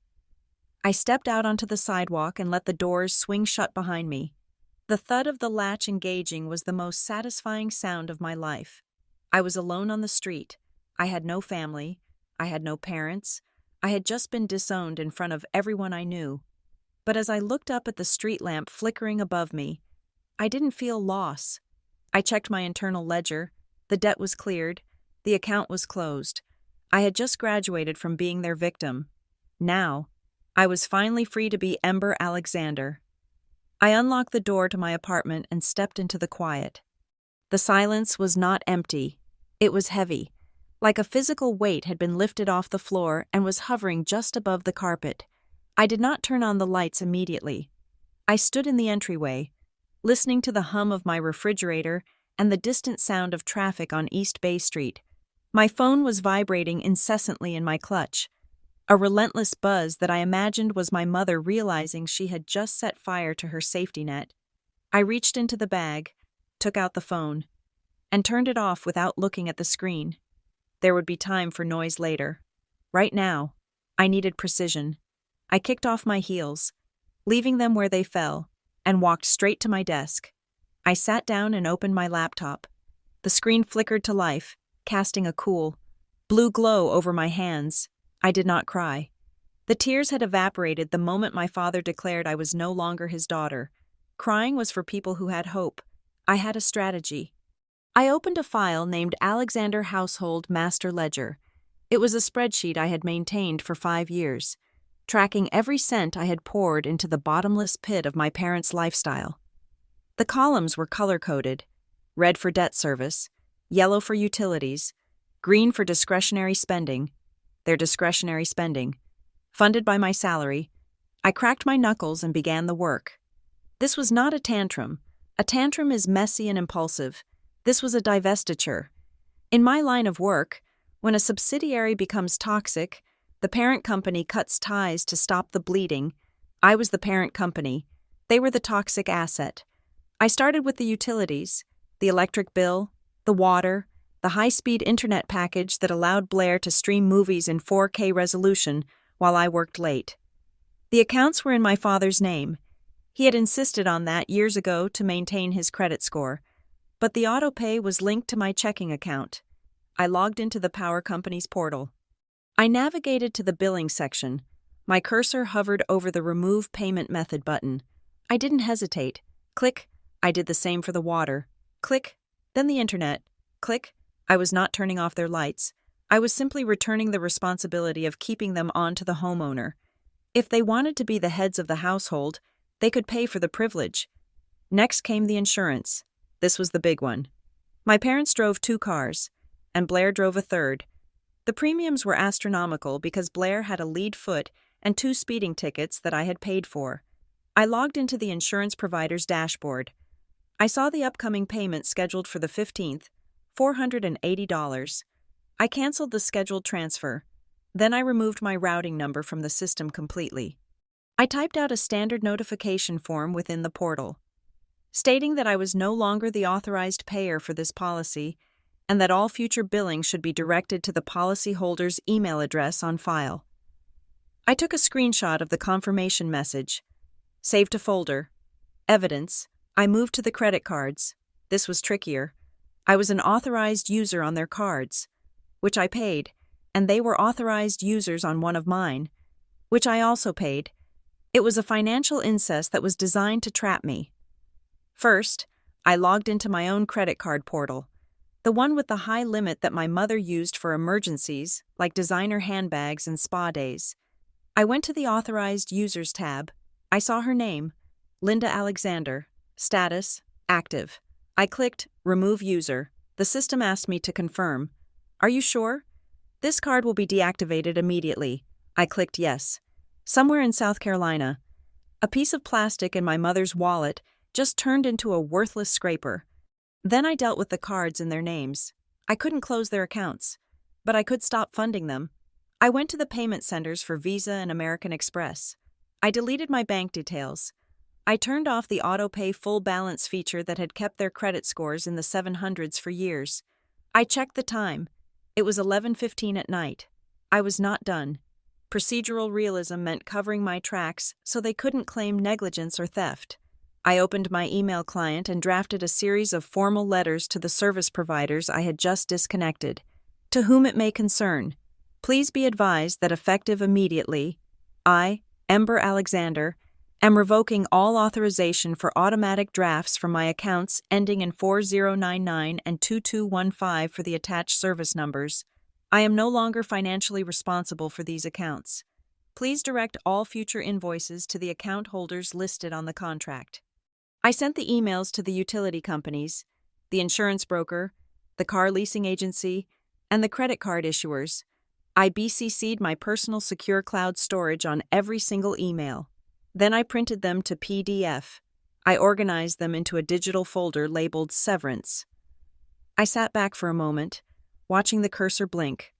I stepped out onto the sidewalk and let the doors swing shut behind me. The thud of the latch engaging was the most satisfying sound of my life. I was alone on the street. I had no family. I had no parents. I had just been disowned in front of everyone I knew. But as I looked up at the street lamp flickering above me, I didn't feel loss. I checked my internal ledger. The debt was cleared. The account was closed. I had just graduated from being their victim. Now, I was finally free to be Ember Alexander. I unlocked the door to my apartment and stepped into the quiet. The silence was not empty. It was heavy, like a physical weight had been lifted off the floor and was hovering just above the carpet. I did not turn on the lights immediately. I stood in the entryway, listening to the hum of my refrigerator and the distant sound of traffic on East Bay Street. My phone was vibrating incessantly in my clutch, a relentless buzz that I imagined was my mother realizing she had just set fire to her safety net. I reached into the bag, took out the phone, and turned it off without looking at the screen. There would be time for noise later. Right now, I needed precision. I kicked off my heels, leaving them where they fell, and walked straight to my desk. I sat down and opened my laptop. The screen flickered to life, casting a cool, blue glow over my hands. I did not cry. The tears had evaporated the moment my father declared I was no longer his daughter. Crying was for people who had hope. I had a strategy. I opened a file named Alexander Household Master Ledger. It was a spreadsheet I had maintained for 5 years, tracking every cent I had poured into the bottomless pit of my parents' lifestyle. The columns were color-coded: red for debt service, yellow for utilities, green for discretionary spending, their discretionary spending. Funded by my salary, I cracked my knuckles and began the work. This was not a tantrum. A tantrum is messy and impulsive. This was a divestiture. In my line of work, when a subsidiary becomes toxic, the parent company cuts ties to stop the bleeding. I was the parent company. They were the toxic asset. I started with the utilities, the electric bill, the water, the high-speed internet package that allowed Blair to stream movies in 4K resolution while I worked late. The accounts were in my father's name. He had insisted on that years ago to maintain his credit score, but the autopay was linked to my checking account. I logged into the power company's portal. I navigated to the billing section. My cursor hovered over the Remove Payment Method button. I didn't hesitate. Click. I did the same for the water. Click. Then the internet. Click. I was not turning off their lights. I was simply returning the responsibility of keeping them on to the homeowner. If they wanted to be the heads of the household, they could pay for the privilege. Next came the insurance. This was the big one. My parents drove 2 cars, and Blair drove a third. The premiums were astronomical because Blair had a lead foot and 2 speeding tickets that I had paid for. I logged into the insurance provider's dashboard. I saw the upcoming payment scheduled for the 15th, $480. I canceled the scheduled transfer. Then I removed my routing number from the system completely. I typed out a standard notification form within the portal, stating that I was no longer the authorized payer for this policy and that all future billing should be directed to the policyholder's email address on file. I took a screenshot of the confirmation message, saved to folder, evidence. I moved to the credit cards. This was trickier. I was an authorized user on their cards, which I paid, and they were authorized users on one of mine, which I also paid. It was a financial incest that was designed to trap me. First, I logged into my own credit card portal, the one with the high limit that my mother used for emergencies, like designer handbags and spa days. I went to the Authorized Users tab. I saw her name, Linda Alexander. Status, active. I clicked Remove User. The system asked me to confirm. Are you sure? This card will be deactivated immediately. I clicked yes. Somewhere in South Carolina, a piece of plastic in my mother's wallet just turned into a worthless scraper. Then I dealt with the cards and their names. I couldn't close their accounts, but I could stop funding them. I went to the payment centers for Visa and American Express. I deleted my bank details. I turned off the auto-pay full balance feature that had kept their credit scores in the 700s for years. I checked the time. It was 11:15 at night. I was not done. Procedural realism meant covering my tracks so they couldn't claim negligence or theft. I opened my email client and drafted a series of formal letters to the service providers I had just disconnected. To whom it may concern, please be advised that effective immediately, I, Ember Alexander, am revoking all authorization for automatic drafts from my accounts ending in 4099 and 2215 for the attached service numbers. I am no longer financially responsible for these accounts. Please direct all future invoices to the account holders listed on the contract. I sent the emails to the utility companies, the insurance broker, the car leasing agency, and the credit card issuers. I BCC'd my personal secure cloud storage on every single email. Then I printed them to PDF. I organized them into a digital folder labeled Severance. I sat back for a moment, watching the cursor blink.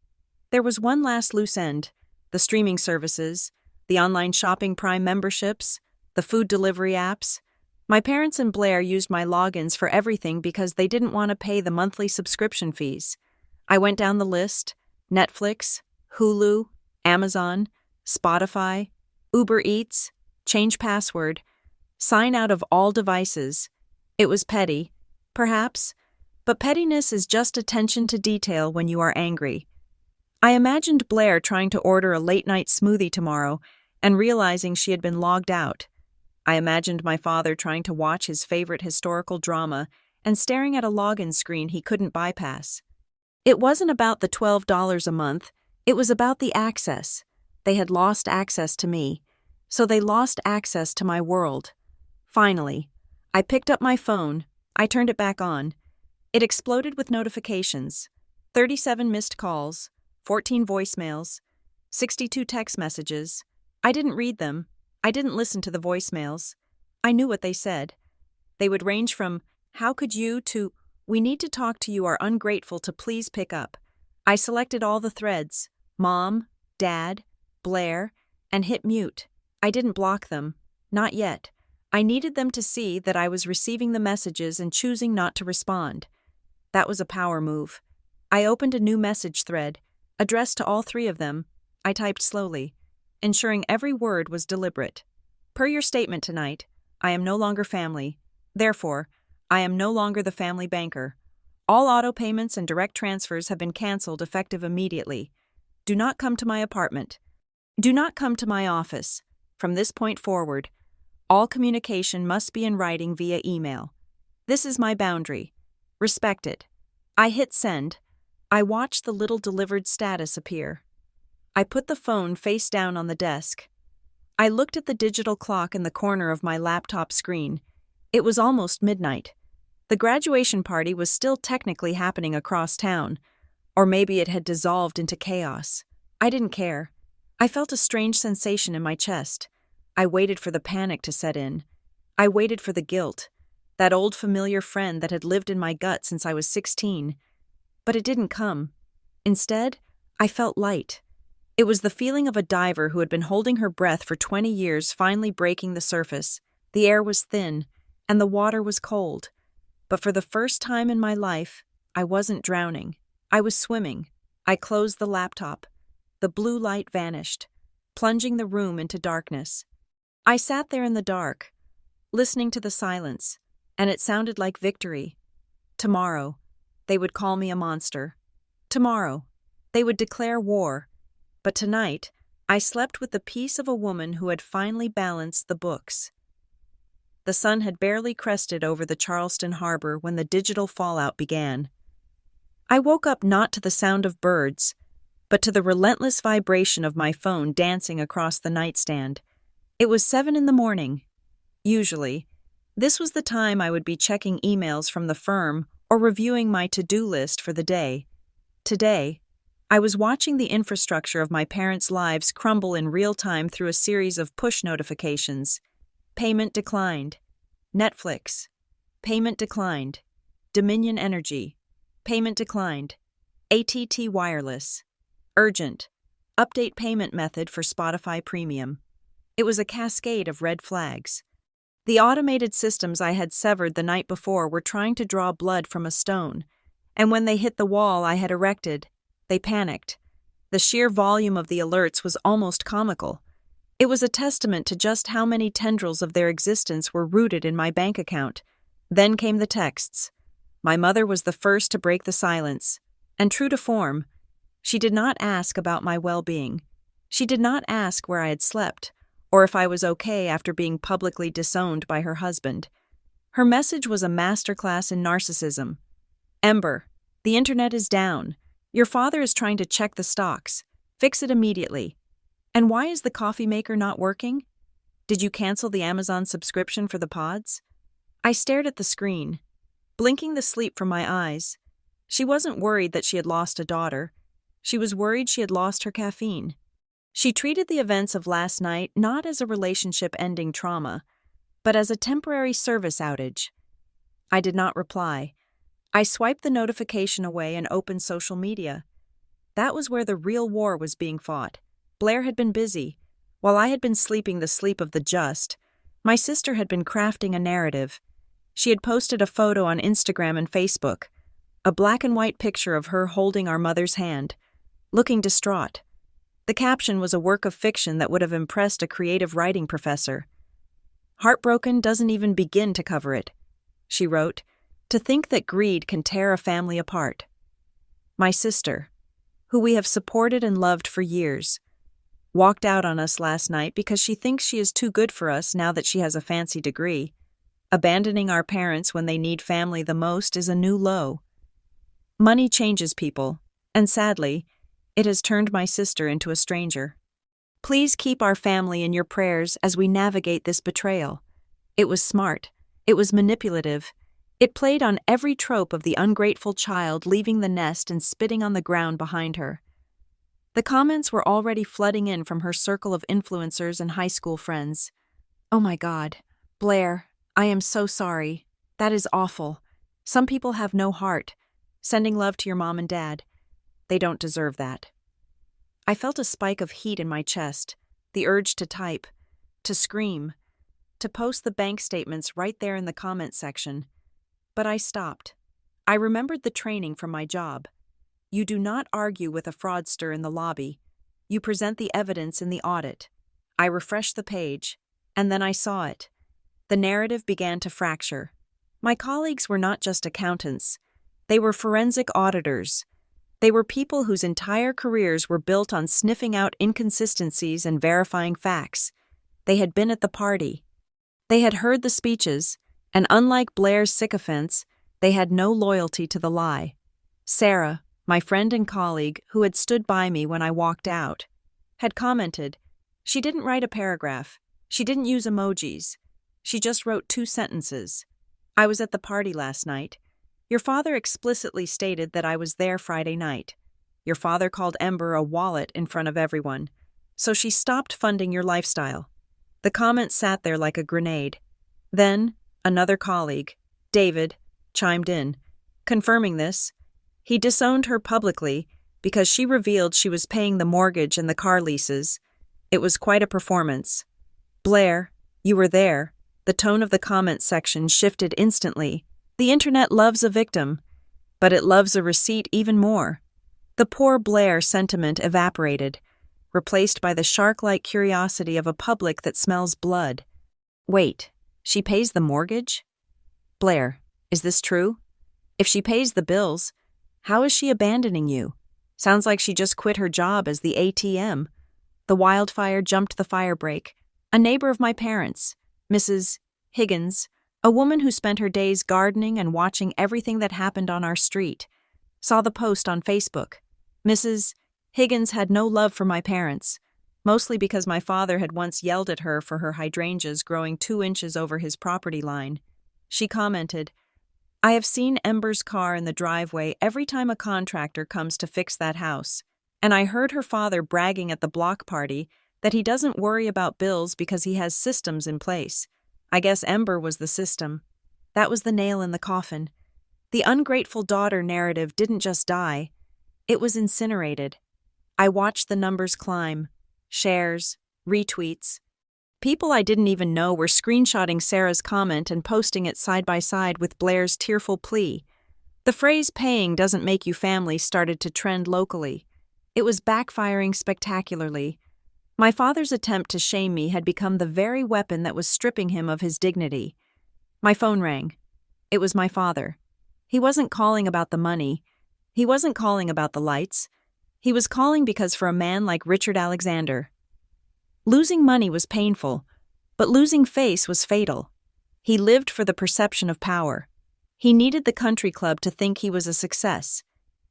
There was one last loose end: the streaming services, the online shopping Prime memberships, the food delivery apps. My parents and Blair used my logins for everything because they didn't want to pay the monthly subscription fees. I went down the list: Netflix, Hulu, Amazon, Spotify, Uber Eats, change password, sign out of all devices. It was petty, perhaps, but pettiness is just attention to detail when you are angry. I imagined Blair trying to order a late-night smoothie tomorrow and realizing she had been logged out. I imagined my father trying to watch his favorite historical drama and staring at a login screen he couldn't bypass. It wasn't about the $12 a month, it was about the access. They had lost access to me, so they lost access to my world. Finally, I picked up my phone. I turned it back on. It exploded with notifications: 37 missed calls, 14 voicemails, 62 text messages. I didn't read them. I didn't listen to the voicemails. I knew what they said. They would range from, "How could you?" to, "We need to talk to you, are ungrateful to please pick up." I selected all the threads: Mom, Dad, Blair, and hit mute. I didn't block them. Not yet. I needed them to see that I was receiving the messages and choosing not to respond. That was a power move. I opened a new message thread, addressed to all three of them. I typed slowly, ensuring every word was deliberate. Per your statement tonight, I am no longer family. Therefore, I am no longer the family banker. All auto payments and direct transfers have been canceled effective immediately. Do not come to my apartment. Do not come to my office. From this point forward, all communication must be in writing via email. This is my boundary. Respect it. I hit send. I watched the little delivered status appear. I put the phone face down on the desk. I looked at the digital clock in the corner of my laptop screen. It was almost midnight. The graduation party was still technically happening across town, or maybe it had dissolved into chaos. I didn't care. I felt a strange sensation in my chest. I waited for the panic to set in. I waited for the guilt, that old familiar friend that had lived in my gut since I was 16. But it didn't come. Instead, I felt light. It was the feeling of a diver who had been holding her breath for 20 years finally breaking the surface. The air was thin, and the water was cold. But for the first time in my life, I wasn't drowning. I was swimming. I closed the laptop. The blue light vanished, plunging the room into darkness. I sat there in the dark, listening to the silence, and it sounded like victory. Tomorrow, they would call me a monster. Tomorrow, they would declare war. But tonight, I slept with the peace of a woman who had finally balanced the books. The sun had barely crested over the Charleston harbor when the digital fallout began. I woke up not to the sound of birds, but to the relentless vibration of my phone dancing across the nightstand. It was 7 a.m. Usually, this was the time I would be checking emails from the firm or reviewing my to-do list for the day. Today, I was watching the infrastructure of my parents' lives crumble in real time through a series of push notifications. Payment declined. Netflix. Payment declined. Dominion Energy. Payment declined. AT&T Wireless. Urgent. Update payment method for Spotify Premium. It was a cascade of red flags. The automated systems I had severed the night before were trying to draw blood from a stone, and when they hit the wall I had erected, they panicked. The sheer volume of the alerts was almost comical. It was a testament to just how many tendrils of their existence were rooted in my bank account. Then came the texts. My mother was the first to break the silence, and true to form, she did not ask about my well-being. She did not ask where I had slept, or if I was okay after being publicly disowned by her husband. Her message was a masterclass in narcissism. Ember, the internet is down. Your father is trying to check the stocks. Fix it immediately. And why is the coffee maker not working? Did you cancel the Amazon subscription for the pods? I stared at the screen, blinking the sleep from my eyes. She wasn't worried that she had lost a daughter. She was worried she had lost her caffeine. She treated the events of last night not as a relationship-ending trauma, but as a temporary service outage. I did not reply. I swiped the notification away and opened social media. That was where the real war was being fought. Blair had been busy. While I had been sleeping the sleep of the just, my sister had been crafting a narrative. She had posted a photo on Instagram and Facebook, a black and white picture of her holding our mother's hand, looking distraught. The caption was a work of fiction that would have impressed a creative writing professor. Heartbroken doesn't even begin to cover it, she wrote. To think that greed can tear a family apart. My sister, who we have supported and loved for years, walked out on us last night because she thinks she is too good for us now that she has a fancy degree. Abandoning our parents when they need family the most is a new low. Money changes people, and sadly, it has turned my sister into a stranger. Please keep our family in your prayers as we navigate this betrayal. It was smart. It was manipulative. It played on every trope of the ungrateful child leaving the nest and spitting on the ground behind her. The comments were already flooding in from her circle of influencers and high school friends. Oh my God, Blair, I am so sorry. That is awful. Some people have no heart. Sending love to your mom and dad. They don't deserve that. I felt a spike of heat in my chest, the urge to type, to scream, to post the bank statements right there in the comment section. But I stopped. I remembered the training from my job. You do not argue with a fraudster in the lobby. You present the evidence in the audit. I refreshed the page, and then I saw it. The narrative began to fracture. My colleagues were not just accountants. They were forensic auditors. They were people whose entire careers were built on sniffing out inconsistencies and verifying facts. They had been at the party. They had heard the speeches, and unlike Blair's sycophants, they had no loyalty to the lie. Sarah, my friend and colleague who had stood by me when I walked out, had commented. She didn't write a paragraph. She didn't use emojis. She just wrote 2 sentences. I was at the party last night. Your father explicitly stated that I was there Friday night. Your father called Ember a wallet in front of everyone. So she stopped funding your lifestyle. The comment sat there like a grenade. Then, another colleague, David, chimed in, confirming this. He disowned her publicly because she revealed she was paying the mortgage and the car leases. It was quite a performance. Blair, you were there. The tone of the comment section shifted instantly. The internet loves a victim, but it loves a receipt even more. The poor Blair sentiment evaporated, replaced by the shark-like curiosity of a public that smells blood. Wait, she pays the mortgage? Blair, is this true? If she pays the bills, how is she abandoning you? Sounds like she just quit her job as the ATM. The wildfire jumped the firebreak. A neighbor of my parents, Mrs. Higgins, a woman who spent her days gardening and watching everything that happened on our street, saw the post on Facebook. Mrs. Higgins had no love for my parents, mostly because my father had once yelled at her for her hydrangeas growing 2 inches over his property line. She commented, I have seen Ember's car in the driveway every time a contractor comes to fix that house, and I heard her father bragging at the block party that he doesn't worry about bills because he has systems in place. I guess Ember was the system. That was the nail in the coffin. The ungrateful daughter narrative didn't just die. It was incinerated. I watched the numbers climb. Shares, retweets. People I didn't even know were screenshotting Sarah's comment and posting it side by side with Blair's tearful plea. The phrase paying doesn't make you family started to trend locally. It was backfiring spectacularly. My father's attempt to shame me had become the very weapon that was stripping him of his dignity. My phone rang. It was my father. He wasn't calling about the money. He wasn't calling about the lights. He was calling because for a man like Richard Alexander, losing money was painful, but losing face was fatal. He lived for the perception of power. He needed the country club to think he was a success.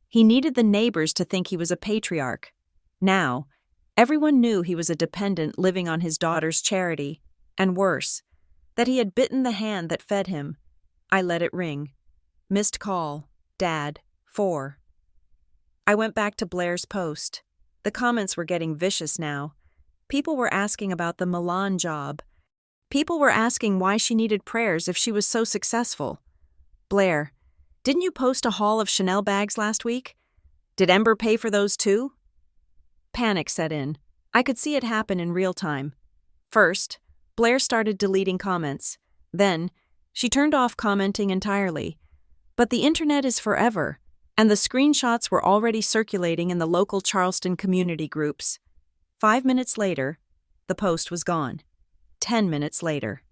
He needed the neighbors to think he was a patriarch. Now, everyone knew he was a dependent living on his daughter's charity, and worse, that he had bitten the hand that fed him. I let it ring. Missed call. Dad. 4. I went back to Blair's post. The comments were getting vicious now. People were asking about the Milan job. People were asking why she needed prayers if she was so successful. Blair, didn't you post a haul of Chanel bags last week? Did Ember pay for those too? Panic set in. I could see it happen in real time. First, Blair started deleting comments. Then, she turned off commenting entirely. But the internet is forever, and the screenshots were already circulating in the local Charleston community groups. 5 minutes later, the post was gone. 10 minutes later,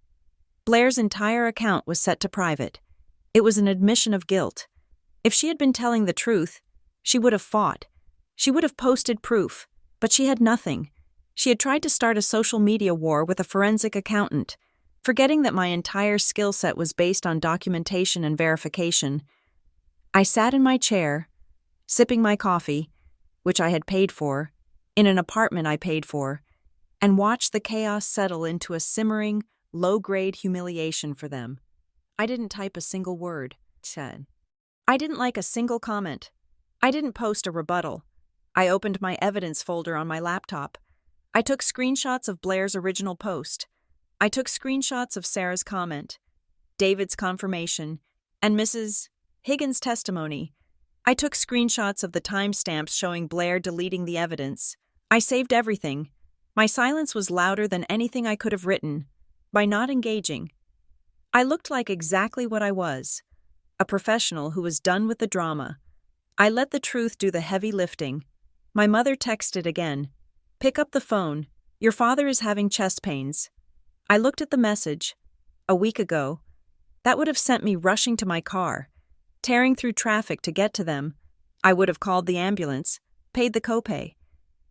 Blair's entire account was set to private. It was an admission of guilt. If she had been telling the truth, she would have fought. She would have posted proof, but she had nothing. She had tried to start a social media war with a forensic accountant, forgetting that my entire skill set was based on documentation and verification. I sat in my chair, sipping my coffee, which I had paid for, in an apartment I paid for, and watched the chaos settle into a simmering, low-grade humiliation for them. I didn't type a single word, said. I didn't like a single comment. I didn't post a rebuttal. I opened my evidence folder on my laptop. I took screenshots of Blair's original post. I took screenshots of Sarah's comment, David's confirmation, and Mrs. Higgins' testimony. I took screenshots of the timestamps showing Blair deleting the evidence. I saved everything. My silence was louder than anything I could have written. By not engaging, I looked like exactly what I was, a professional who was done with the drama. I let the truth do the heavy lifting. My mother texted again. "Pick up the phone. Your father is having chest pains." I looked at the message. A week ago. That would have sent me rushing to my car, tearing through traffic to get to them. I would have called the ambulance, paid the copay,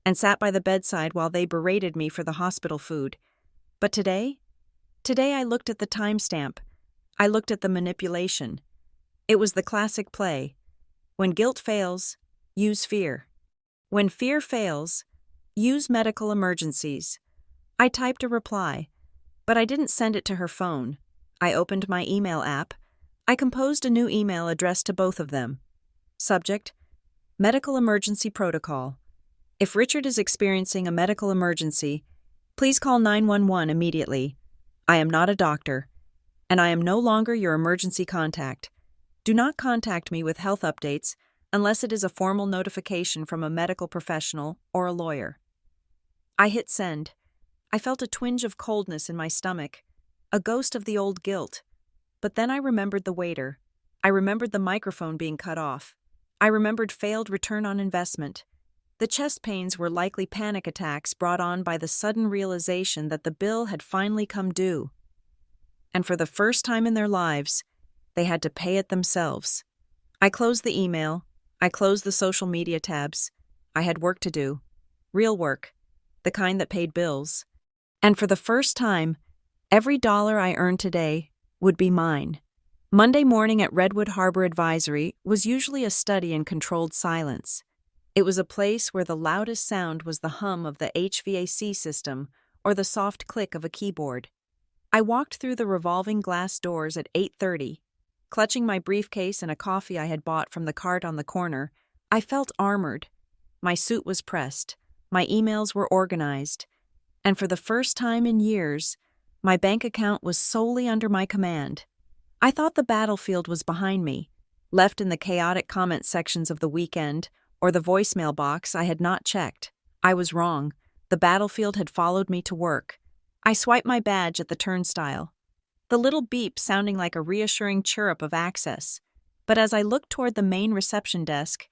and sat by the bedside while they berated me for the hospital food. But today I looked at the timestamp. I looked at the manipulation. It was the classic play. When guilt fails, use fear. When fear fails, use medical emergencies. I typed a reply, but I didn't send it to her phone. I opened my email app. I composed a new email addressed to both of them. Subject: Medical Emergency Protocol. If Richard is experiencing a medical emergency, please call 911 immediately. I am not a doctor, and I am no longer your emergency contact. Do not contact me with health updates unless it is a formal notification from a medical professional or a lawyer. I hit send. I felt a twinge of coldness in my stomach, a ghost of the old guilt. But then I remembered the waiter. I remembered the microphone being cut off. I remembered failed return on investment. The chest pains were likely panic attacks brought on by the sudden realization that the bill had finally come due. And for the first time in their lives, they had to pay it themselves. I closed the email. I closed the social media tabs. I had work to do. Real work. The kind that paid bills. And for the first time, every dollar I earned today would be mine. Monday morning at Redwood Harbor Advisory was usually a study in controlled silence. It was a place where the loudest sound was the hum of the HVAC system or the soft click of a keyboard. I walked through the revolving glass doors at 8:30. Clutching my briefcase and a coffee I had bought from the cart on the corner, I felt armored. My suit was pressed. My emails were organized. And for the first time in years, my bank account was solely under my command. I thought the battlefield was behind me, left in the chaotic comment sections of the weekend or the voicemail box I had not checked. I was wrong. The battlefield had followed me to work. I swiped my badge at the turnstile, the little beep sounding like a reassuring chirrup of access. But as I looked toward the main reception desk,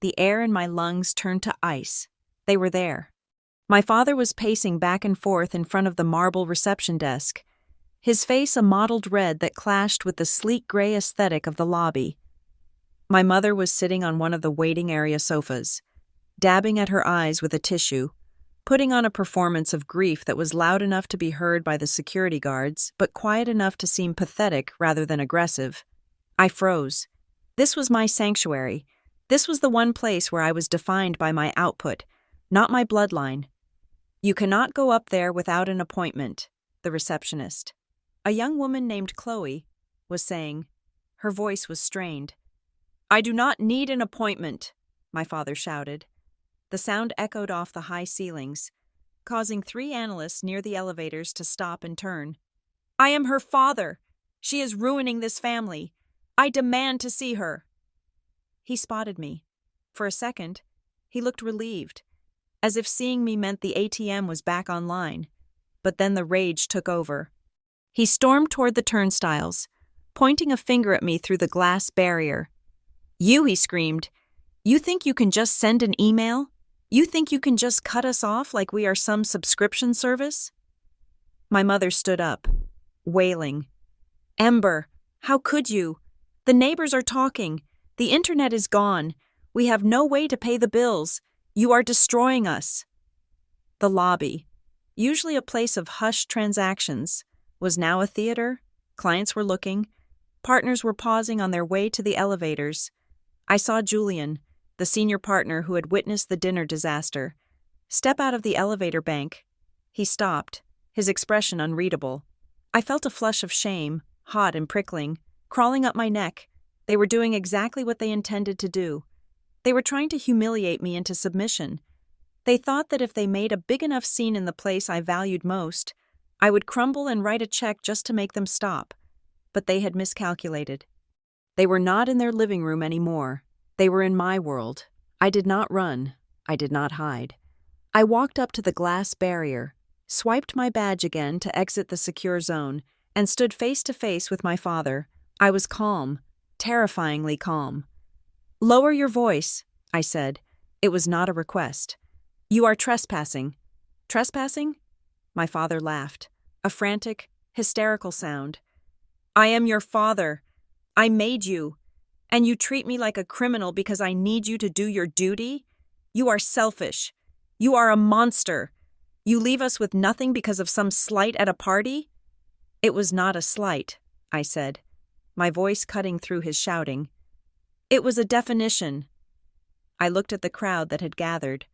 the air in my lungs turned to ice. They were there. My father was pacing back and forth in front of the marble reception desk, his face a mottled red that clashed with the sleek gray aesthetic of the lobby. My mother was sitting on one of the waiting area sofas, dabbing at her eyes with a tissue, putting on a performance of grief that was loud enough to be heard by the security guards, but quiet enough to seem pathetic rather than aggressive. I froze. This was my sanctuary. This was the one place where I was defined by my output, not my bloodline. "You cannot go up there without an appointment," the receptionist, a young woman named Chloe, was saying. Her voice was strained. "I do not need an appointment," my father shouted. The sound echoed off the high ceilings, causing 3 analysts near the elevators to stop and turn. "I am her father. She is ruining this family. I demand to see her." He spotted me. For a second, he looked relieved, as if seeing me meant the ATM was back online. But then the rage took over. He stormed toward the turnstiles, pointing a finger at me through the glass barrier. "You," he screamed. "You think you can just send an email? You think you can just cut us off like we are some subscription service?" My mother stood up, wailing. "Ember, how could you? The neighbors are talking. The internet is gone. We have no way to pay the bills. You are destroying us." The lobby, usually a place of hushed transactions, was now a theater. Clients were looking. Partners were pausing on their way to the elevators. I saw Julian, the senior partner who had witnessed the dinner disaster, step out of the elevator bank. He stopped, his expression unreadable. I felt a flush of shame, hot and prickling, crawling up my neck. They were doing exactly what they intended to do. They were trying to humiliate me into submission. They thought that if they made a big enough scene in the place I valued most, I would crumble and write a check just to make them stop. But they had miscalculated. They were not in their living room anymore. They were in my world. I did not run. I did not hide. I walked up to the glass barrier, swiped my badge again to exit the secure zone, and stood face to face with my father. I was calm, terrifyingly calm. Lower your voice, I said. It was not a request. You are trespassing. Trespassing? My father laughed. A frantic, hysterical sound. I am your father. I made you. And you treat me like a criminal because I need you to do your duty? You are selfish. You are a monster. You leave us with nothing because of some slight at a party? It was not a slight, I said, my voice cutting through his shouting. It was a definition. I looked at the crowd that had gathered.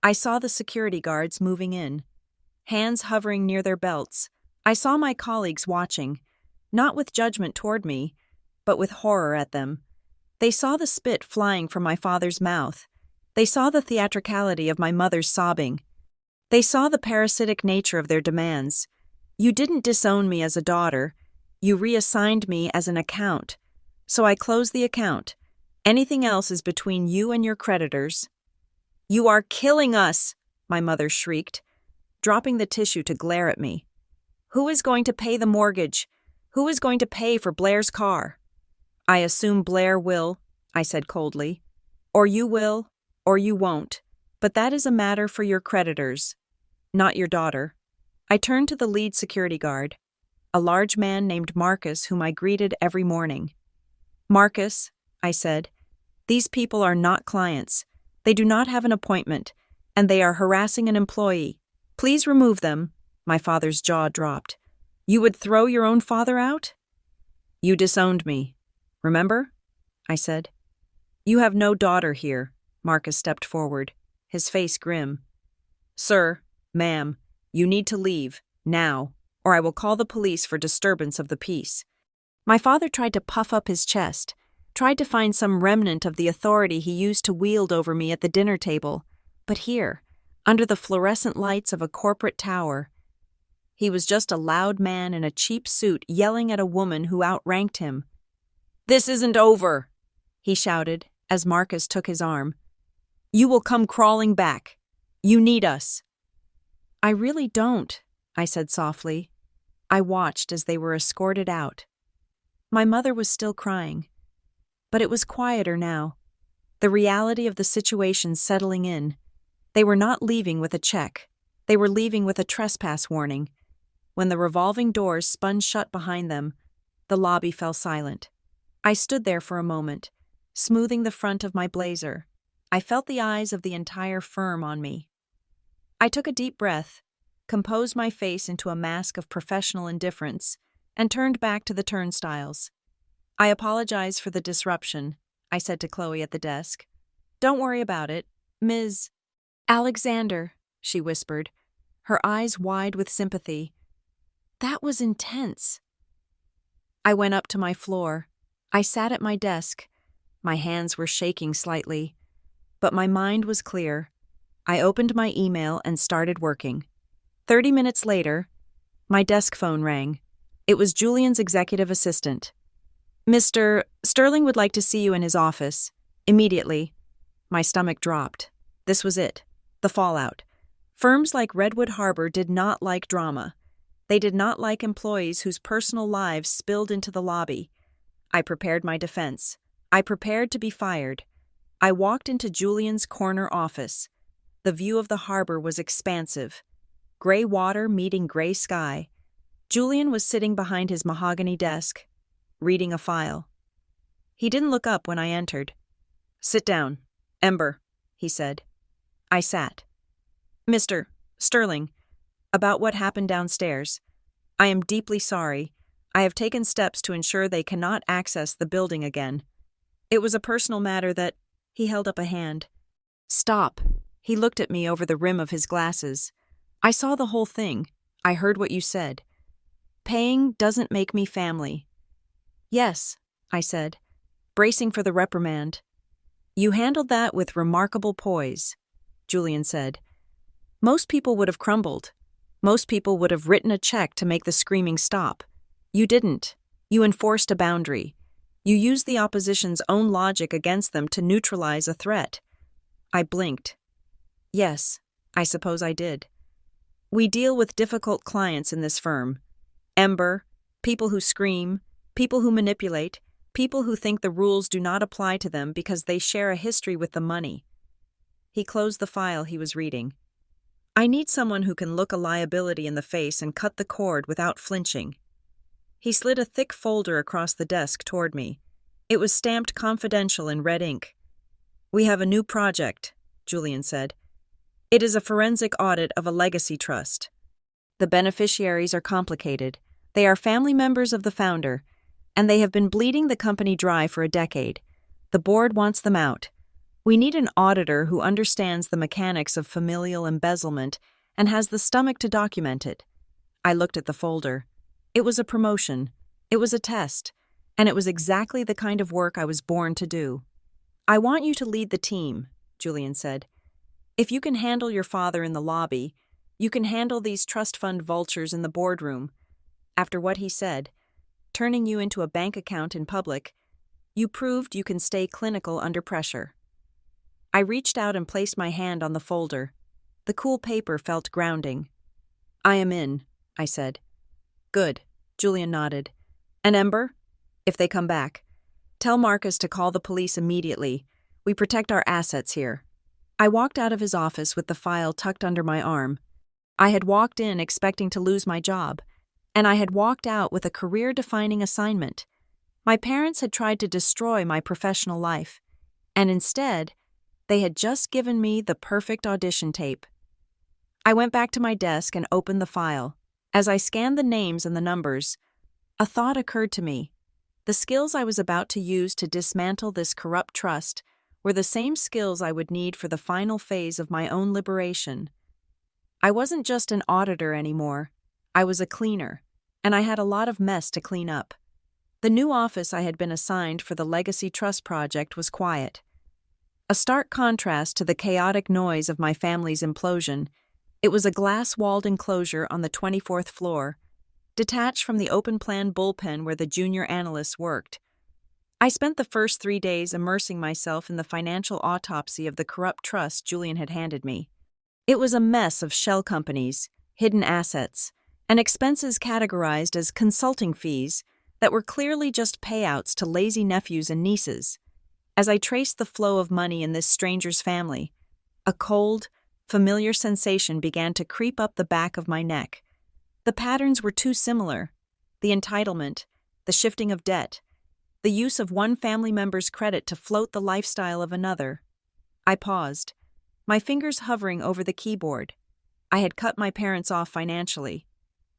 I saw the security guards moving in, hands hovering near their belts. I saw my colleagues watching, not with judgment toward me, but with horror at them. They saw the spit flying from my father's mouth. They saw the theatricality of my mother's sobbing. They saw the parasitic nature of their demands. You didn't disown me as a daughter. You reassigned me as an account. So I closed the account. Anything else is between you and your creditors. You are killing us, my mother shrieked, dropping the tissue to glare at me. Who is going to pay the mortgage? Who is going to pay for Blair's car? I assume Blair will, I said coldly. Or you will, or you won't. But that is a matter for your creditors, not your daughter. I turned to the lead security guard, a large man named Marcus whom I greeted every morning. Marcus, I said, these people are not clients. They do not have an appointment, and they are harassing an employee. Please remove them. My father's jaw dropped. You would throw your own father out? You disowned me. Remember? I said. You have no daughter here. Marcus stepped forward, his face grim. Sir, ma'am, you need to leave, now, or I will call the police for disturbance of the peace. My father tried to puff up his chest, tried to find some remnant of the authority he used to wield over me at the dinner table, but here, under the fluorescent lights of a corporate tower, he was just a loud man in a cheap suit yelling at a woman who outranked him. This isn't over, he shouted as Marcus took his arm. You will come crawling back. You need us. I really don't, I said softly. I watched as they were escorted out. My mother was still crying, but it was quieter now, the reality of the situation settling in. They were not leaving with a check. They were leaving with a trespass warning. When the revolving doors spun shut behind them, the lobby fell silent. I stood there for a moment, smoothing the front of my blazer. I felt the eyes of the entire firm on me. I took a deep breath, composed my face into a mask of professional indifference, and turned back to the turnstiles. I apologize for the disruption, I said to Chloe at the desk. Don't worry about it, Ms. Alexander, she whispered, her eyes wide with sympathy. That was intense. I went up to my floor. I sat at my desk. My hands were shaking slightly, but my mind was clear. I opened my email and started working. 30 minutes later, my desk phone rang. It was Julian's executive assistant. Mr. Sterling would like to see you in his office. Immediately. My stomach dropped. This was it. The fallout. Firms like Redwood Harbor did not like drama. They did not like employees whose personal lives spilled into the lobby. I prepared my defense. I prepared to be fired. I walked into Julian's corner office. The view of the harbor was expansive. Gray water meeting gray sky. Julian was sitting behind his mahogany desk, reading a file. He didn't look up when I entered. Sit down, Ember, he said. I sat. Mr. Sterling, about what happened downstairs. I am deeply sorry. I have taken steps to ensure they cannot access the building again. It was a personal matter that... He held up a hand. Stop. He looked at me over the rim of his glasses. I saw the whole thing. I heard what you said. Paying doesn't make me family. Yes, I said, bracing for the reprimand. You handled that with remarkable poise, Julian said. Most people would have crumbled. Most people would have written a check to make the screaming stop. You didn't. You enforced a boundary. You used the opposition's own logic against them to neutralize a threat. I blinked. Yes, I suppose I did. We deal with difficult clients in this firm. Ember, people who scream, people who manipulate, People who think the rules do not apply to them because they share a history with the money. He closed the file he was reading. I need someone who can look a liability in the face and cut the cord without flinching. He slid a thick folder across the desk toward me. It was stamped confidential in red ink. "We have a new project," Julian said. "It is a forensic audit of a legacy trust. The beneficiaries are complicated. They are family members of the founder, and they have been bleeding the company dry for a decade. The board wants them out. We need an auditor who understands the mechanics of familial embezzlement and has the stomach to document it." I looked at the folder. It was a promotion. It was a test. And it was exactly the kind of work I was born to do. "I want you to lead the team," Julian said. "If you can handle your father in the lobby, you can handle these trust fund vultures in the boardroom." After what he said, turning you into a bank account in public, you proved you can stay clinical under pressure. I reached out and placed my hand on the folder. The cool paper felt grounding. "I am in," I said. "Good," Julian nodded. "And Ember? If they come back, tell Marcus to call the police immediately. We protect our assets here." I walked out of his office with the file tucked under my arm. I had walked in expecting to lose my job, and I had walked out with a career-defining assignment. My parents had tried to destroy my professional life, and instead, they had just given me the perfect audition tape. I went back to my desk and opened the file. As I scanned the names and the numbers, a thought occurred to me. The skills I was about to use to dismantle this corrupt trust were the same skills I would need for the final phase of my own liberation. I wasn't just an auditor anymore. I was a cleaner, and I had a lot of mess to clean up. The new office I had been assigned for the Legacy Trust project was quiet. A stark contrast to the chaotic noise of my family's implosion, it was a glass-walled enclosure on the 24th floor, detached from the open-plan bullpen where the junior analysts worked. I spent the first 3 days immersing myself in the financial autopsy of the corrupt trust Julian had handed me. It was a mess of shell companies, hidden assets, and expenses categorized as consulting fees that were clearly just payouts to lazy nephews and nieces. As I traced the flow of money in this stranger's family, a cold, familiar sensation began to creep up the back of my neck. The patterns were too similar: the entitlement, the shifting of debt, the use of one family member's credit to float the lifestyle of another. I paused, my fingers hovering over the keyboard. I had cut my parents off financially.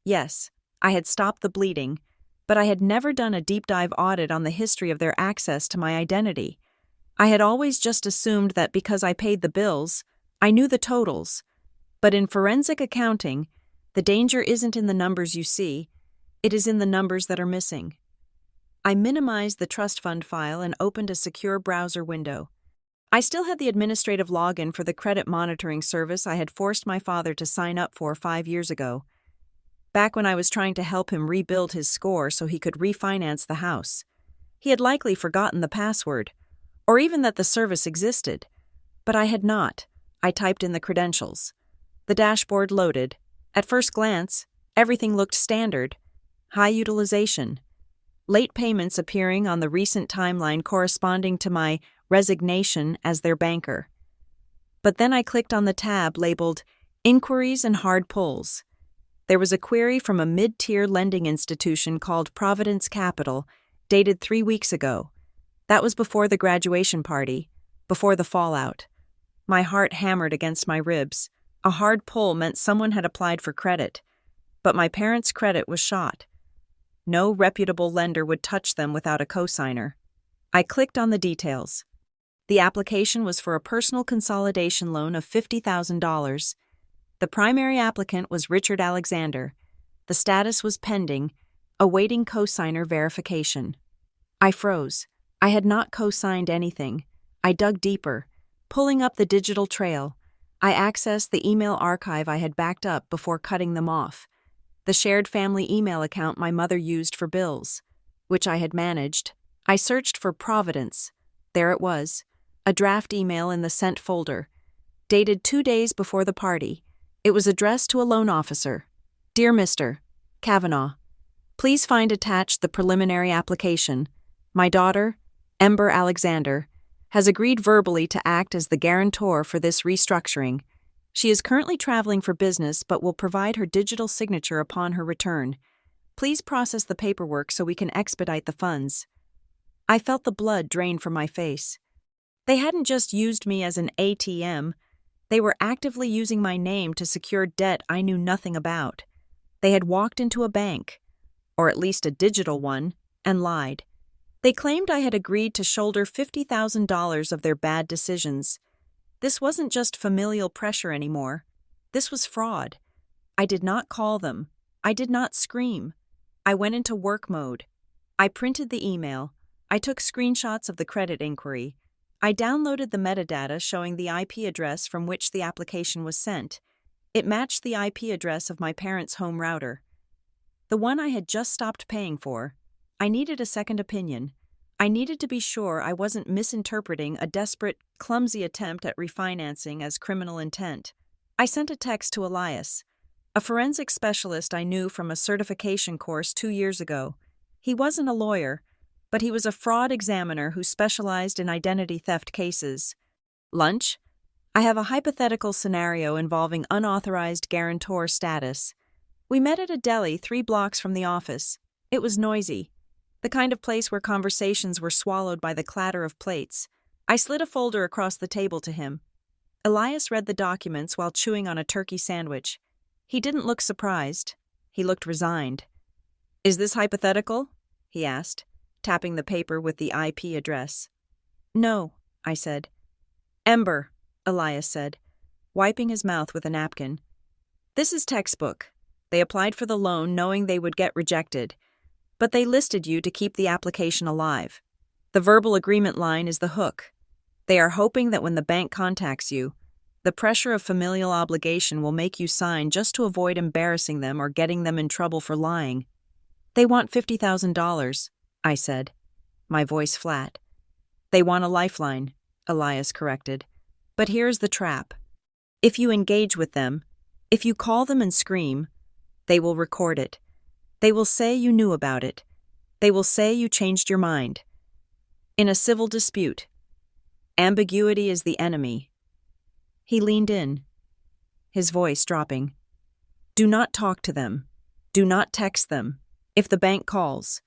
Yes, I had stopped the bleeding, but I had never done a deep dive audit on the history of their access to my identity. I had always just assumed that because I paid the bills, I knew the totals. But in forensic accounting, the danger isn't in the numbers you see, it is in the numbers that are missing. I minimized the trust fund file and opened a secure browser window. I still had the administrative login for the credit monitoring service I had forced my father to sign up for 5 years ago, back when I was trying to help him rebuild his score so he could refinance the house. He had likely forgotten the password, or even that the service existed. But I had not. I typed in the credentials. The dashboard loaded. At first glance, everything looked standard. High utilization. Late payments appearing on the recent timeline corresponding to my resignation as their banker. But then I clicked on the tab labeled Inquiries and Hard Pulls. There was a query from a mid-tier lending institution called Providence Capital, dated 3 weeks ago. That was before the graduation party, before the fallout. My heart hammered against my ribs. A hard pull meant someone had applied for credit, but my parents' credit was shot. No reputable lender would touch them without a cosigner. I clicked on the details. The application was for a personal consolidation loan of $50,000. The primary applicant was Richard Alexander. The status was pending, awaiting cosigner verification. I froze. I had not co-signed anything. I dug deeper, pulling up the digital trail. I accessed the email archive I had backed up before cutting them off. The shared family email account my mother used for bills, which I had managed. I searched for Providence. There it was, a draft email in the sent folder, dated 2 days before the party. It was addressed to a loan officer. Dear Mr. Kavanaugh, please find attached the preliminary application. My daughter, Ember Alexander, has agreed verbally to act as the guarantor for this restructuring. She is currently traveling for business but will provide her digital signature upon her return. Please process the paperwork so we can expedite the funds. I felt the blood drain from my face. They hadn't just used me as an ATM. They were actively using my name to secure debt I knew nothing about. They had walked into a bank, or at least a digital one, and lied. They claimed I had agreed to shoulder $50,000 of their bad decisions. This wasn't just familial pressure anymore. This was fraud. I did not call them. I did not scream. I went into work mode. I printed the email. I took screenshots of the credit inquiry. I downloaded the metadata showing the IP address from which the application was sent. It matched the IP address of my parents' home router, the one I had just stopped paying for. I needed a second opinion. I needed to be sure I wasn't misinterpreting a desperate, clumsy attempt at refinancing as criminal intent. I sent a text to Elias, a forensic specialist I knew from a certification course 2 years ago. He wasn't a lawyer, but he was a fraud examiner who specialized in identity theft cases. Lunch? I have a hypothetical scenario involving unauthorized guarantor status. We met at a deli 3 blocks from the office. It was noisy, the kind of place where conversations were swallowed by the clatter of plates. I slid a folder across the table to him. Elias read the documents while chewing on a turkey sandwich. He didn't look surprised. He looked resigned. "Is this hypothetical?" he asked, tapping the paper with the IP address. "No," I said. "Ember," Elias said, wiping his mouth with a napkin. "This is textbook. They applied for the loan knowing they would get rejected, but they listed you to keep the application alive. The verbal agreement line is the hook. They are hoping that when the bank contacts you, the pressure of familial obligation will make you sign just to avoid embarrassing them or getting them in trouble for lying. They want $50,000, I said, my voice flat. They want a lifeline, Elias corrected. But here's the trap. If you engage with them, if you call them and scream, they will record it. They will say you knew about it. They will say you changed your mind. In a civil dispute, ambiguity is the enemy. He leaned in, his voice dropping. Do not talk to them. Do not text them. If the bank calls,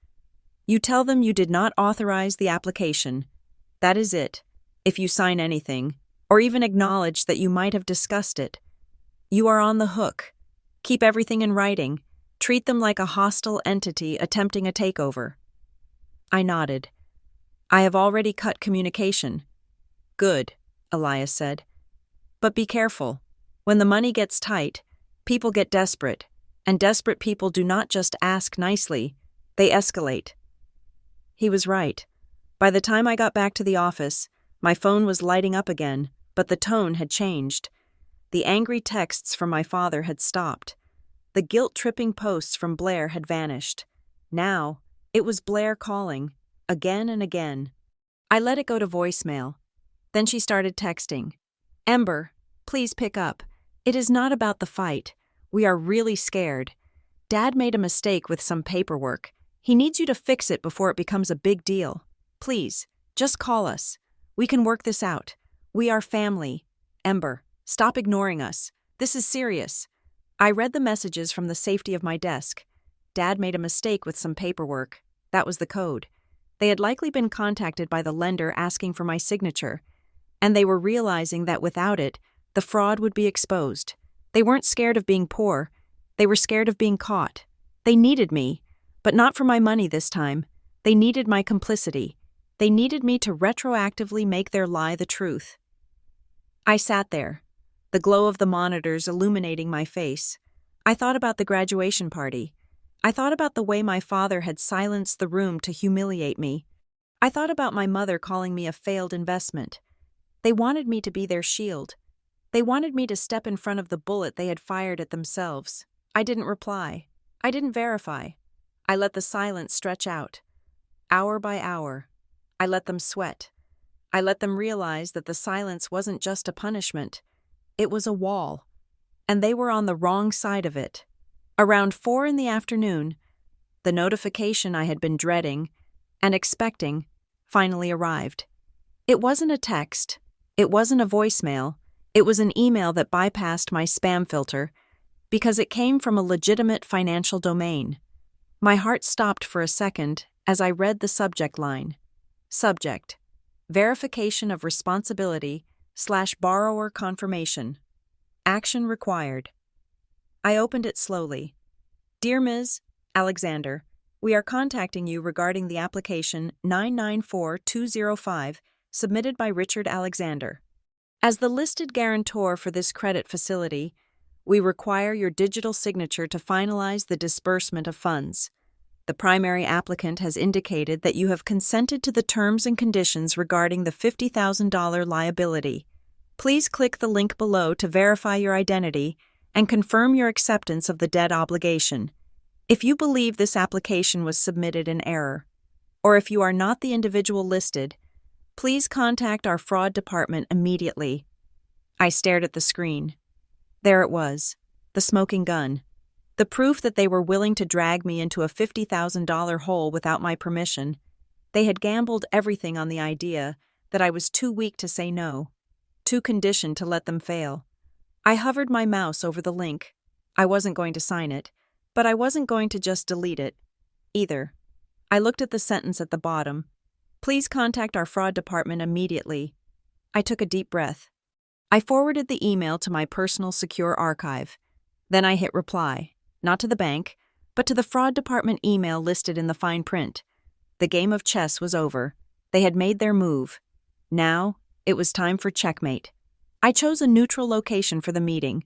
you tell them you did not authorize the application. That is it. If you sign anything, or even acknowledge that you might have discussed it, you are on the hook. Keep everything in writing. Treat them like a hostile entity attempting a takeover. I nodded. I have already cut communication. Good, Elias said. But be careful. When the money gets tight, people get desperate, and desperate people do not just ask nicely, they escalate. He was right. By the time I got back to the office, my phone was lighting up again, but the tone had changed. The angry texts from my father had stopped. The guilt-tripping posts from Blair had vanished. Now, it was Blair calling, again and again. I let it go to voicemail. Then she started texting. Ember, please pick up. It is not about the fight. We are really scared. Dad made a mistake with some paperwork. He needs you to fix it before it becomes a big deal. Please, just call us. We can work this out. We are family. Ember, stop ignoring us. This is serious. I read the messages from the safety of my desk. Dad made a mistake with some paperwork. That was the code. They had likely been contacted by the lender asking for my signature, and they were realizing that without it, the fraud would be exposed. They weren't scared of being poor. They were scared of being caught. They needed me, but not for my money this time. They needed my complicity. They needed me to retroactively make their lie the truth. I sat there, the glow of the monitors illuminating my face. I thought about the graduation party. I thought about the way my father had silenced the room to humiliate me. I thought about my mother calling me a failed investment. They wanted me to be their shield. They wanted me to step in front of the bullet they had fired at themselves. I didn't reply. I didn't verify. I let the silence stretch out. Hour by hour, I let them sweat. I let them realize that the silence wasn't just a punishment. It was a wall. And they were on the wrong side of it. Around 4 in the afternoon, the notification I had been dreading and expecting, finally arrived. It wasn't a text. It wasn't a voicemail. It was an email that bypassed my spam filter because it came from a legitimate financial domain. My heart stopped for a second as I read the subject line. Subject: Verification of responsibility/borrower confirmation. Action required. I opened it slowly. Dear Ms. Alexander, we are contacting you regarding the application 994205 submitted by Richard Alexander. As the listed guarantor for this credit facility, we require your digital signature to finalize the disbursement of funds. The primary applicant has indicated that you have consented to the terms and conditions regarding the $50,000 liability. Please click the link below to verify your identity and confirm your acceptance of the debt obligation. If you believe this application was submitted in error, or if you are not the individual listed, please contact our fraud department immediately. I stared at the screen. There it was, the smoking gun. The proof that they were willing to drag me into a $50,000 hole without my permission. They had gambled everything on the idea that I was too weak to say no, too conditioned to let them fail. I hovered my mouse over the link. I wasn't going to sign it, but I wasn't going to just delete it either. I looked at the sentence at the bottom. Please contact our fraud department immediately. I took a deep breath. I forwarded the email to my personal secure archive. Then I hit reply, not to the bank, but to the fraud department email listed in the fine print. The game of chess was over. They had made their move. Now, it was time for checkmate. I chose a neutral location for the meeting,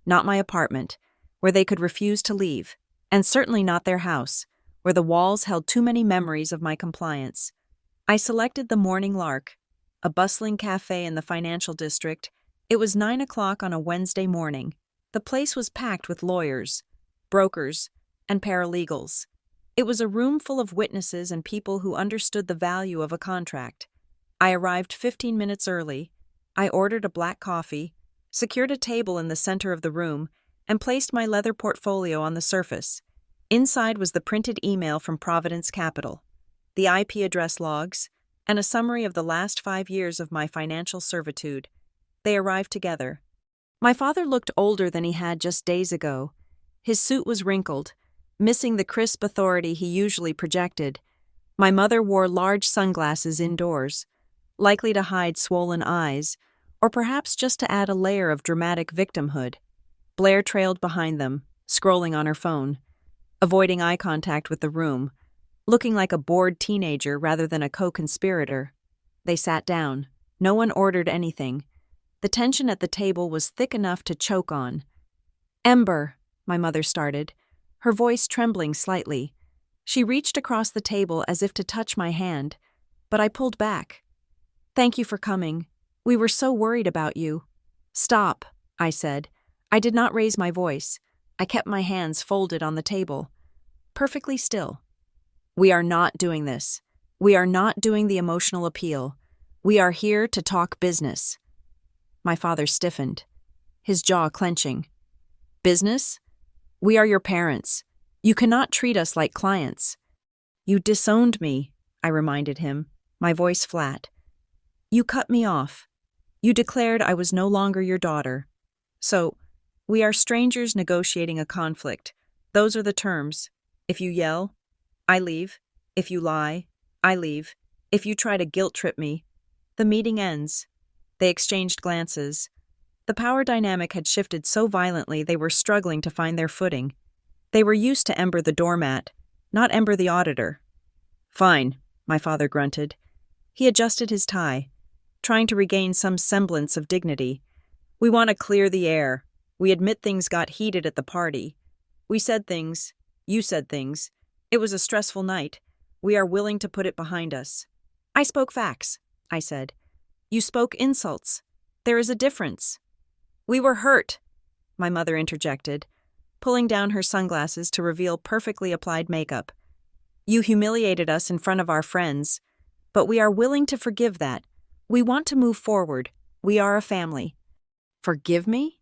not my apartment, where they could refuse to leave, and certainly not their house, where the walls held too many memories of my compliance. I selected the Morning Lark, a bustling cafe in the financial district. It was 9 o'clock on a Wednesday morning. The place was packed with lawyers, brokers, and paralegals. It was a room full of witnesses and people who understood the value of a contract. I arrived 15 minutes early. I ordered a black coffee, secured a table in the center of the room, and placed my leather portfolio on the surface. Inside was the printed email from Providence Capital, the IP address logs, and a summary of the last 5 years of my financial servitude. They arrived together. My father looked older than he had just days ago. His suit was wrinkled, missing the crisp authority he usually projected. My mother wore large sunglasses indoors, likely to hide swollen eyes, or perhaps just to add a layer of dramatic victimhood. Blair trailed behind them, scrolling on her phone, avoiding eye contact with the room, looking like a bored teenager rather than a co-conspirator. They sat down. No one ordered anything. The tension at the table was thick enough to choke on. "Ember," my mother started, her voice trembling slightly. She reached across the table as if to touch my hand, but I pulled back. "Thank you for coming. We were so worried about you." "Stop," I said. I did not raise my voice. I kept my hands folded on the table, perfectly still. "We are not doing this. We are not doing the emotional appeal. We are here to talk business." My father stiffened, his jaw clenching. "Business? We are your parents. You cannot treat us like clients." "You disowned me," I reminded him, my voice flat. "You cut me off. You declared I was no longer your daughter. So, we are strangers negotiating a conflict. Those are the terms. If you yell, I leave. If you lie, I leave. If you try to guilt-trip me, the meeting ends." They exchanged glances. The power dynamic had shifted so violently they were struggling to find their footing. They were used to Ember the doormat, not Ember the auditor. "Fine," my father grunted. He adjusted his tie, trying to regain some semblance of dignity. "We want to clear the air. We admit things got heated at the party. We said things. You said things. It was a stressful night. We are willing to put it behind us." "I spoke facts," I said. "You spoke insults. There is a difference." "We were hurt," my mother interjected, pulling down her sunglasses to reveal perfectly applied makeup. "You humiliated us in front of our friends, but we are willing to forgive that. We want to move forward. We are a family." "Forgive me?"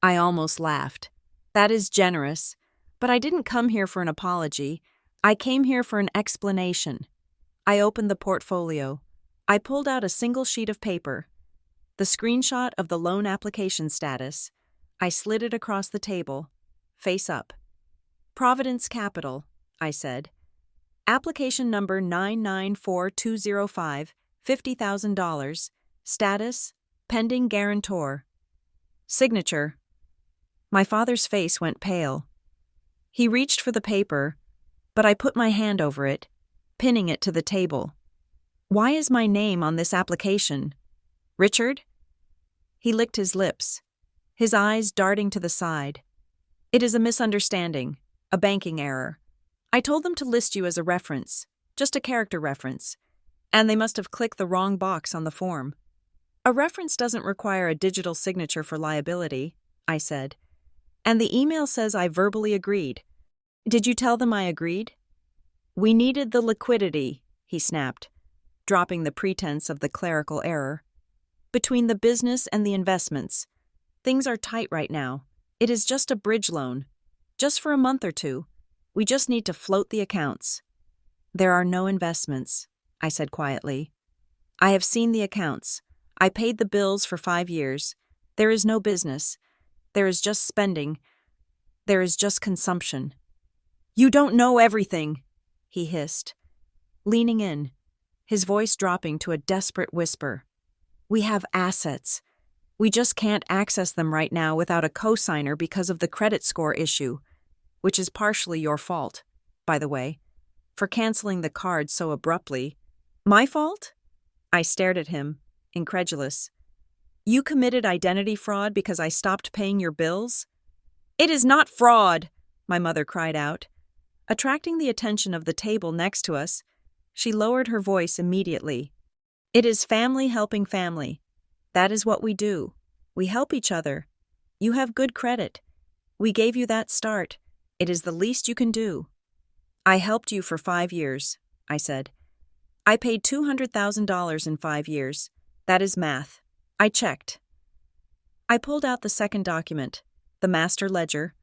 I almost laughed. That is generous, but I didn't come here for an apology. I came here for an explanation. I opened the portfolio. I pulled out a single sheet of paper. The screenshot of the loan application status. I slid it across the table, face up. Providence Capital, I said. Application number 994205, $50,000. Status, pending guarantor. Signature. My father's face went pale. He reached for the paper, but I put my hand over it, pinning it to the table. Why is my name on this application? Richard? He licked his lips, his eyes darting to the side. It is a misunderstanding, a banking error. I told them to list you as a reference, just a character reference, and they must have clicked the wrong box on the form. A reference doesn't require a digital signature for liability, I said, and the email says I verbally agreed. Did you tell them I agreed? We needed the liquidity, he snapped, dropping the pretense of the clerical error. Between the business and the investments, things are tight right now. It is just a bridge loan. Just for a month or two. We just need to float the accounts. There are no investments, I said quietly. I have seen the accounts. I paid the bills for 5 years. There is no business. There is just spending. There is just consumption. You don't know everything, he hissed, leaning in, his voice dropping to a desperate whisper. We have assets. We just can't access them right now without a cosigner because of the credit score issue, which is partially your fault, by the way, for canceling the card so abruptly. My fault? I stared at him, incredulous. You committed identity fraud because I stopped paying your bills? It is not fraud, my mother cried out. Attracting the attention of the table next to us, she lowered her voice immediately. It is family helping family. That is what we do. We help each other. You have good credit. We gave you that start. It is the least you can do. I helped you for 5 years, I said. I paid $200,000 in 5 years. That is math. I checked. I pulled out the second document, the master ledger.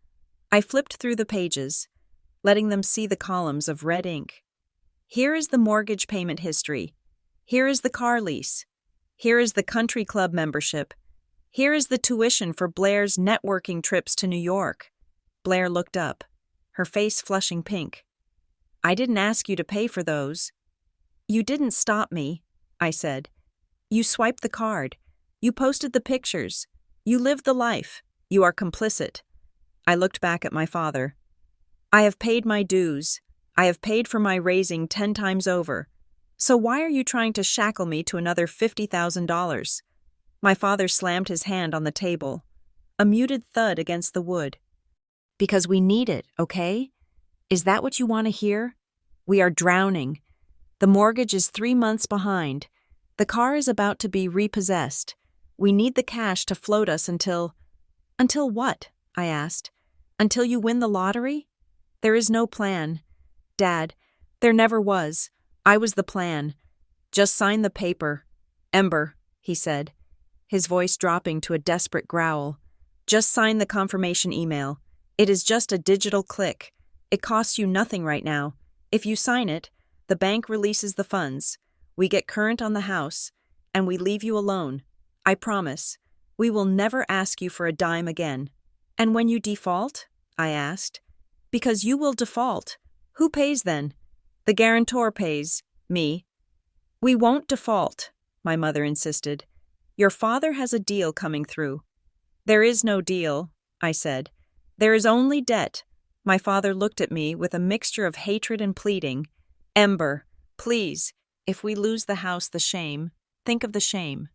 I flipped through the pages, letting them see the columns of red ink. Here is the mortgage payment history. Here is the car lease. Here is the country club membership. Here is the tuition for Blair's networking trips to New York. Blair looked up, her face flushing pink. I didn't ask you to pay for those. You didn't stop me, I said. You swiped the card. You posted the pictures. You lived the life. You are complicit. I looked back at my father. I have paid my dues. I have paid for my raising 10 times over. So why are you trying to shackle me to another $50,000? My father slammed his hand on the table, a muted thud against the wood. Because we need it, okay? Is that what you want to hear? We are drowning. The mortgage is 3 months behind. The car is about to be repossessed. We need the cash to float us until... Until what? I asked. Until you win the lottery? There is no plan. Dad, there never was. I was the plan. Just sign the paper. Ember, he said, his voice dropping to a desperate growl. Just sign the confirmation email. It is just a digital click. It costs you nothing right now. If you sign it, the bank releases the funds. We get current on the house, and we leave you alone. I promise. We will never ask you for a dime again. And when you default? I asked. Because you will default. Who pays then? The guarantor pays. Me. We won't default, my mother insisted. Your father has a deal coming through. There is no deal, I said. There is only debt. My father looked at me with a mixture of hatred and pleading. Ember, please, if we lose the house, the shame. Think of the shame.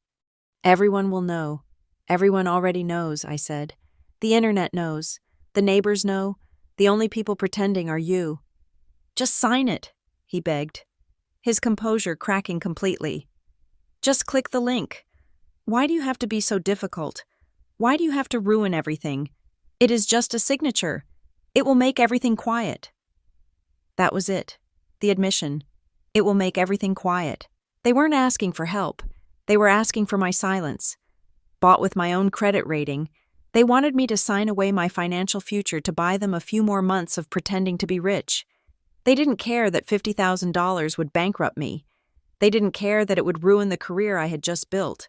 Everyone will know. Everyone already knows, I said. The internet knows. The neighbors know. The only people pretending are you. Just sign it, he begged, his composure cracking completely. Just click the link. Why do you have to be so difficult? Why do you have to ruin everything? It is just a signature. It will make everything quiet. That was it. The admission. It will make everything quiet. They weren't asking for help. They were asking for my silence. Bought with my own credit rating, they wanted me to sign away my financial future to buy them a few more months of pretending to be rich. They didn't care that $50,000 would bankrupt me. They didn't care that it would ruin the career I had just built.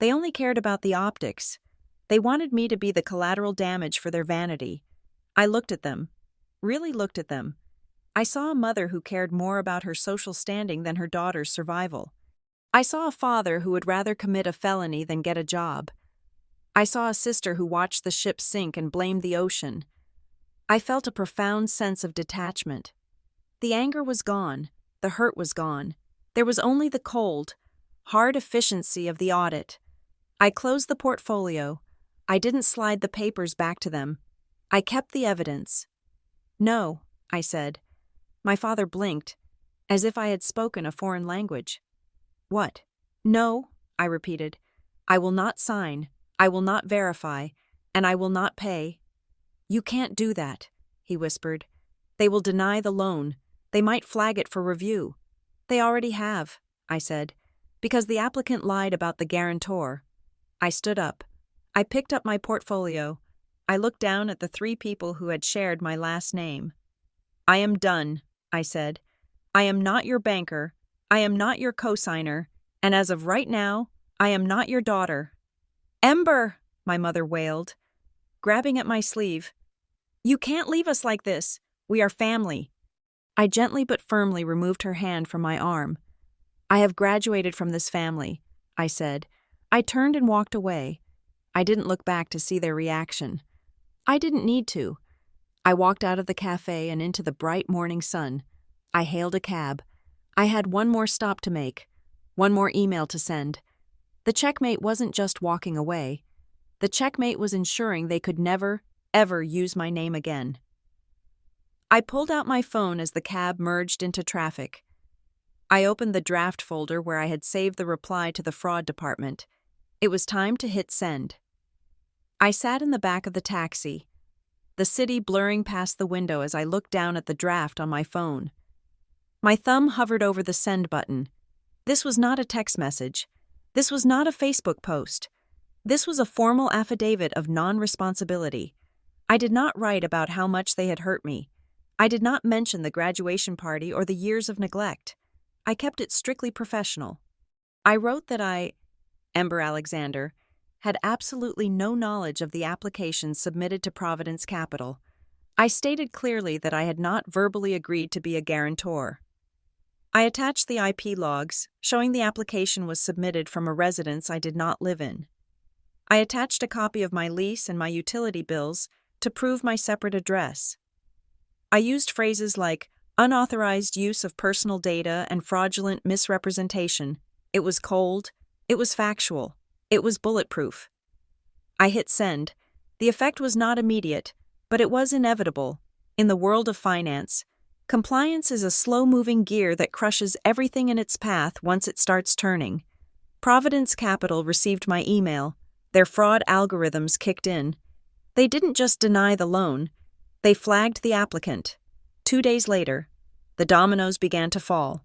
They only cared about the optics. They wanted me to be the collateral damage for their vanity. I looked at them, really looked at them. I saw a mother who cared more about her social standing than her daughter's survival. I saw a father who would rather commit a felony than get a job. I saw a sister who watched the ship sink and blamed the ocean. I felt a profound sense of detachment. The anger was gone. The hurt was gone. There was only the cold, hard efficiency of the audit. I closed the portfolio. I didn't slide the papers back to them. I kept the evidence. "No," I said. My father blinked, as if I had spoken a foreign language. "What?" "No," I repeated. "I will not sign. I will not verify. And I will not pay." "You can't do that," he whispered. "They will deny the loan. They might flag it for review." "They already have," I said, "because the applicant lied about the guarantor." I stood up. I picked up my portfolio. I looked down at the 3 people who had shared my last name. "I am done," I said. "I am not your banker. I am not your cosigner. And as of right now, I am not your daughter." "Ember," my mother wailed, grabbing at my sleeve. "You can't leave us like this. We are family." I gently but firmly removed her hand from my arm. "I have graduated from this family," I said. I turned and walked away. I didn't look back to see their reaction. I didn't need to. I walked out of the cafe and into the bright morning sun. I hailed a cab. I had one more stop to make, one more email to send. The checkmate wasn't just walking away. The checkmate was ensuring they could never, ever use my name again. I pulled out my phone as the cab merged into traffic. I opened the draft folder where I had saved the reply to the fraud department. It was time to hit send. I sat in the back of the taxi, the city blurring past the window as I looked down at the draft on my phone. My thumb hovered over the send button. This was not a text message. This was not a Facebook post. This was a formal affidavit of non-responsibility. I did not write about how much they had hurt me. I did not mention the graduation party or the years of neglect. I kept it strictly professional. I wrote that I, Ember Alexander, had absolutely no knowledge of the application submitted to Providence Capital. I stated clearly that I had not verbally agreed to be a guarantor. I attached the IP logs, showing the application was submitted from a residence I did not live in. I attached a copy of my lease and my utility bills to prove my separate address. I used phrases like unauthorized use of personal data and fraudulent misrepresentation. It was cold. It was factual. It was bulletproof. I hit send. The effect was not immediate, but it was inevitable. In the world of finance, compliance is a slow-moving gear that crushes everything in its path once it starts turning. Providence Capital received my email. Their fraud algorithms kicked in. They didn't just deny the loan. They flagged the applicant. 2 days later, the dominoes began to fall.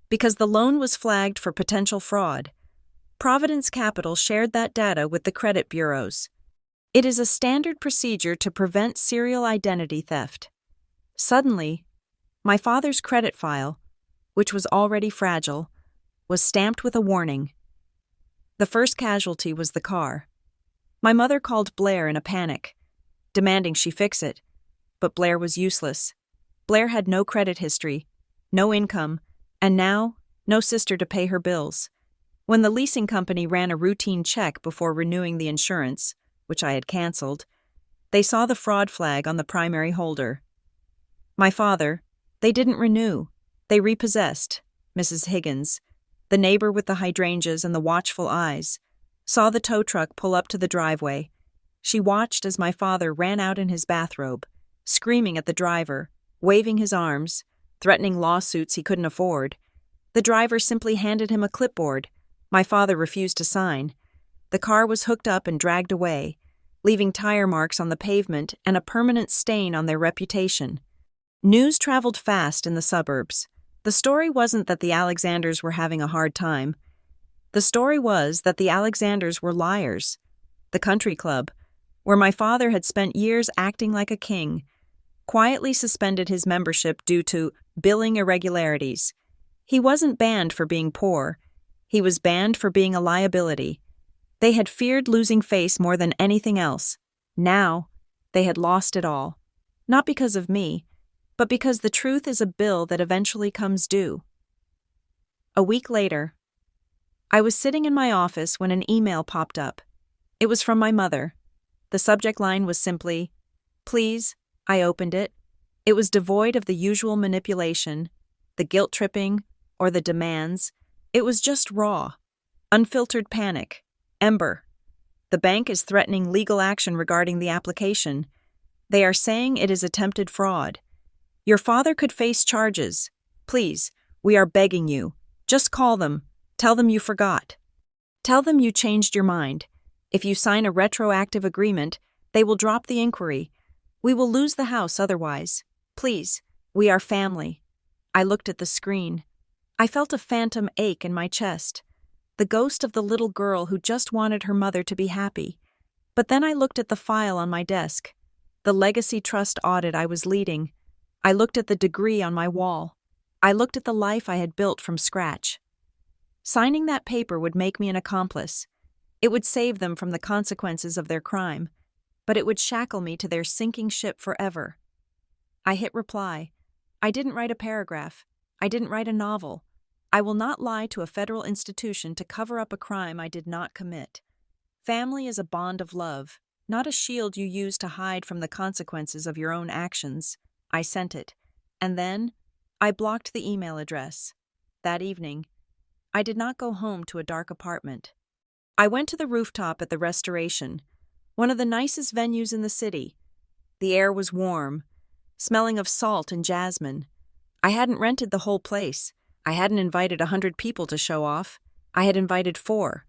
Because the loan was flagged for potential fraud, Providence Capital shared that data with the credit bureaus. It is a standard procedure to prevent serial identity theft. Suddenly, my father's credit file, which was already fragile, was stamped with a warning. The first casualty was the car. My mother called Blair in a panic, demanding she fix it, but Blair was useless. Blair had no credit history, no income, and now, no sister to pay her bills. When the leasing company ran a routine check before renewing the insurance, which I had canceled, they saw the fraud flag on the primary holder. My father, they didn't renew. They repossessed. Mrs. Higgins, the neighbor with the hydrangeas and the watchful eyes, saw the tow truck pull up to the driveway. She watched as my father ran out in his bathrobe, screaming at the driver, waving his arms, threatening lawsuits he couldn't afford. The driver simply handed him a clipboard. My father refused to sign. The car was hooked up and dragged away, leaving tire marks on the pavement and a permanent stain on their reputation. News traveled fast in the suburbs. The story wasn't that the Alexanders were having a hard time. The story was that the Alexanders were liars. The country club, where my father had spent years acting like a king, quietly suspended his membership due to billing irregularities. He wasn't banned for being poor. He was banned for being a liability. They had feared losing face more than anything else. Now, they had lost it all. Not because of me, but because the truth is a bill that eventually comes due. A week later, I was sitting in my office when an email popped up. It was from my mother. The subject line was simply, "Please." I opened it. It was devoid of the usual manipulation, the guilt-tripping, or the demands. It was just raw, unfiltered panic. Ember. The bank is threatening legal action regarding the application. They are saying it is attempted fraud. Your father could face charges. Please, we are begging you. Just call them. Tell them you forgot. Tell them you changed your mind. If you sign a retroactive agreement, they will drop the inquiry. We will lose the house otherwise. Please, we are family. I looked at the screen. I felt a phantom ache in my chest, the ghost of the little girl who just wanted her mother to be happy. But then I looked at the file on my desk, the legacy trust audit I was leading. I looked at the degree on my wall. I looked at the life I had built from scratch. Signing that paper would make me an accomplice. It would save them from the consequences of their crime, but it would shackle me to their sinking ship forever. I hit reply. I didn't write a paragraph. I didn't write a novel. I will not lie to a federal institution to cover up a crime I did not commit. Family is a bond of love, not a shield you use to hide from the consequences of your own actions. I sent it, and then I blocked the email address. That evening, I did not go home to a dark apartment. I went to the rooftop at the Restoration, one of the nicest venues in the city. The air was warm, smelling of salt and jasmine. I hadn't rented the whole place. I hadn't invited 100 people to show off. I had invited 4.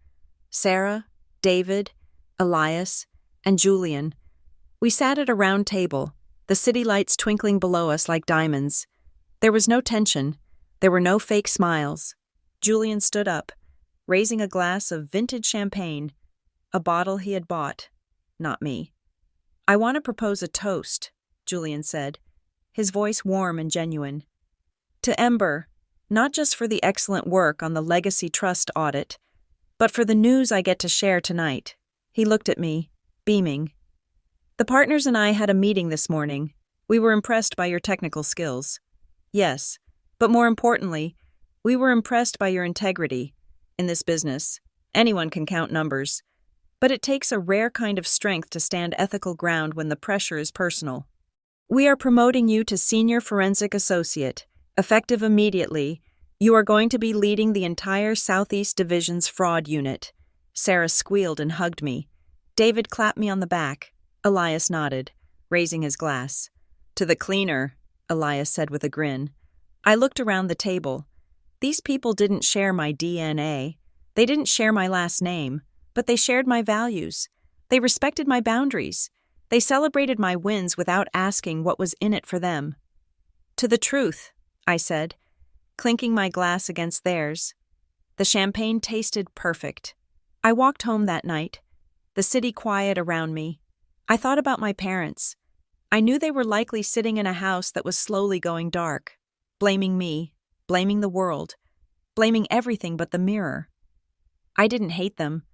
Sarah, David, Elias, and Julian. We sat at a round table, the city lights twinkling below us like diamonds. There was no tension. There were no fake smiles. Julian stood up, raising a glass of vintage champagne, a bottle he had bought, not me. "I want to propose a toast," Julian said, his voice warm and genuine. "To Ember, not just for the excellent work on the Legacy Trust audit, but for the news I get to share tonight." He looked at me, beaming. "The partners and I had a meeting this morning. We were impressed by your technical skills. Yes, but more importantly, we were impressed by your integrity. In this business, anyone can count numbers, but it takes a rare kind of strength to stand ethical ground when the pressure is personal. We are promoting you to Senior Forensic Associate. Effective immediately, you are going to be leading the entire Southeast Division's fraud unit." Sarah squealed and hugged me. David clapped me on the back. Elias nodded, raising his glass. "To the cleaner," Elias said with a grin. I looked around the table. These people didn't share my DNA. They didn't share my last name, but they shared my values. They respected my boundaries. They celebrated my wins without asking what was in it for them. "To the truth," I said, clinking my glass against theirs. The champagne tasted perfect. I walked home that night, the city quiet around me. I thought about my parents. I knew they were likely sitting in a house that was slowly going dark, blaming me, blaming the world, blaming everything but the mirror. I didn't hate them.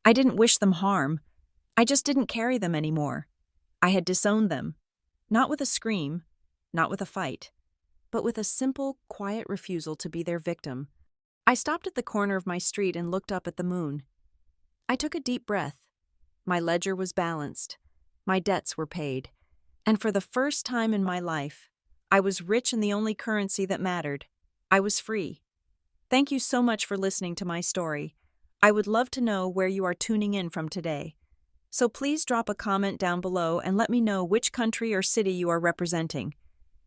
I didn't wish them harm. I just didn't carry them anymore. I had disowned them, not with a scream, not with a fight, but with a simple, quiet refusal to be their victim. I stopped at the corner of my street and looked up at the moon. I took a deep breath. My ledger was balanced. My debts were paid. And for the first time in my life, I was rich in the only currency that mattered. I was free. Thank you so much for listening to my story. I would love to know where you are tuning in from today. So please drop a comment down below and let me know which country or city you are representing.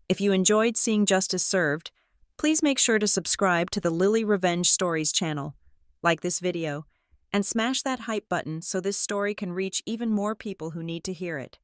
If you enjoyed seeing justice served, please make sure to subscribe to the Lily Revenge Stories channel, like this video, and smash that hype button so this story can reach even more people who need to hear it.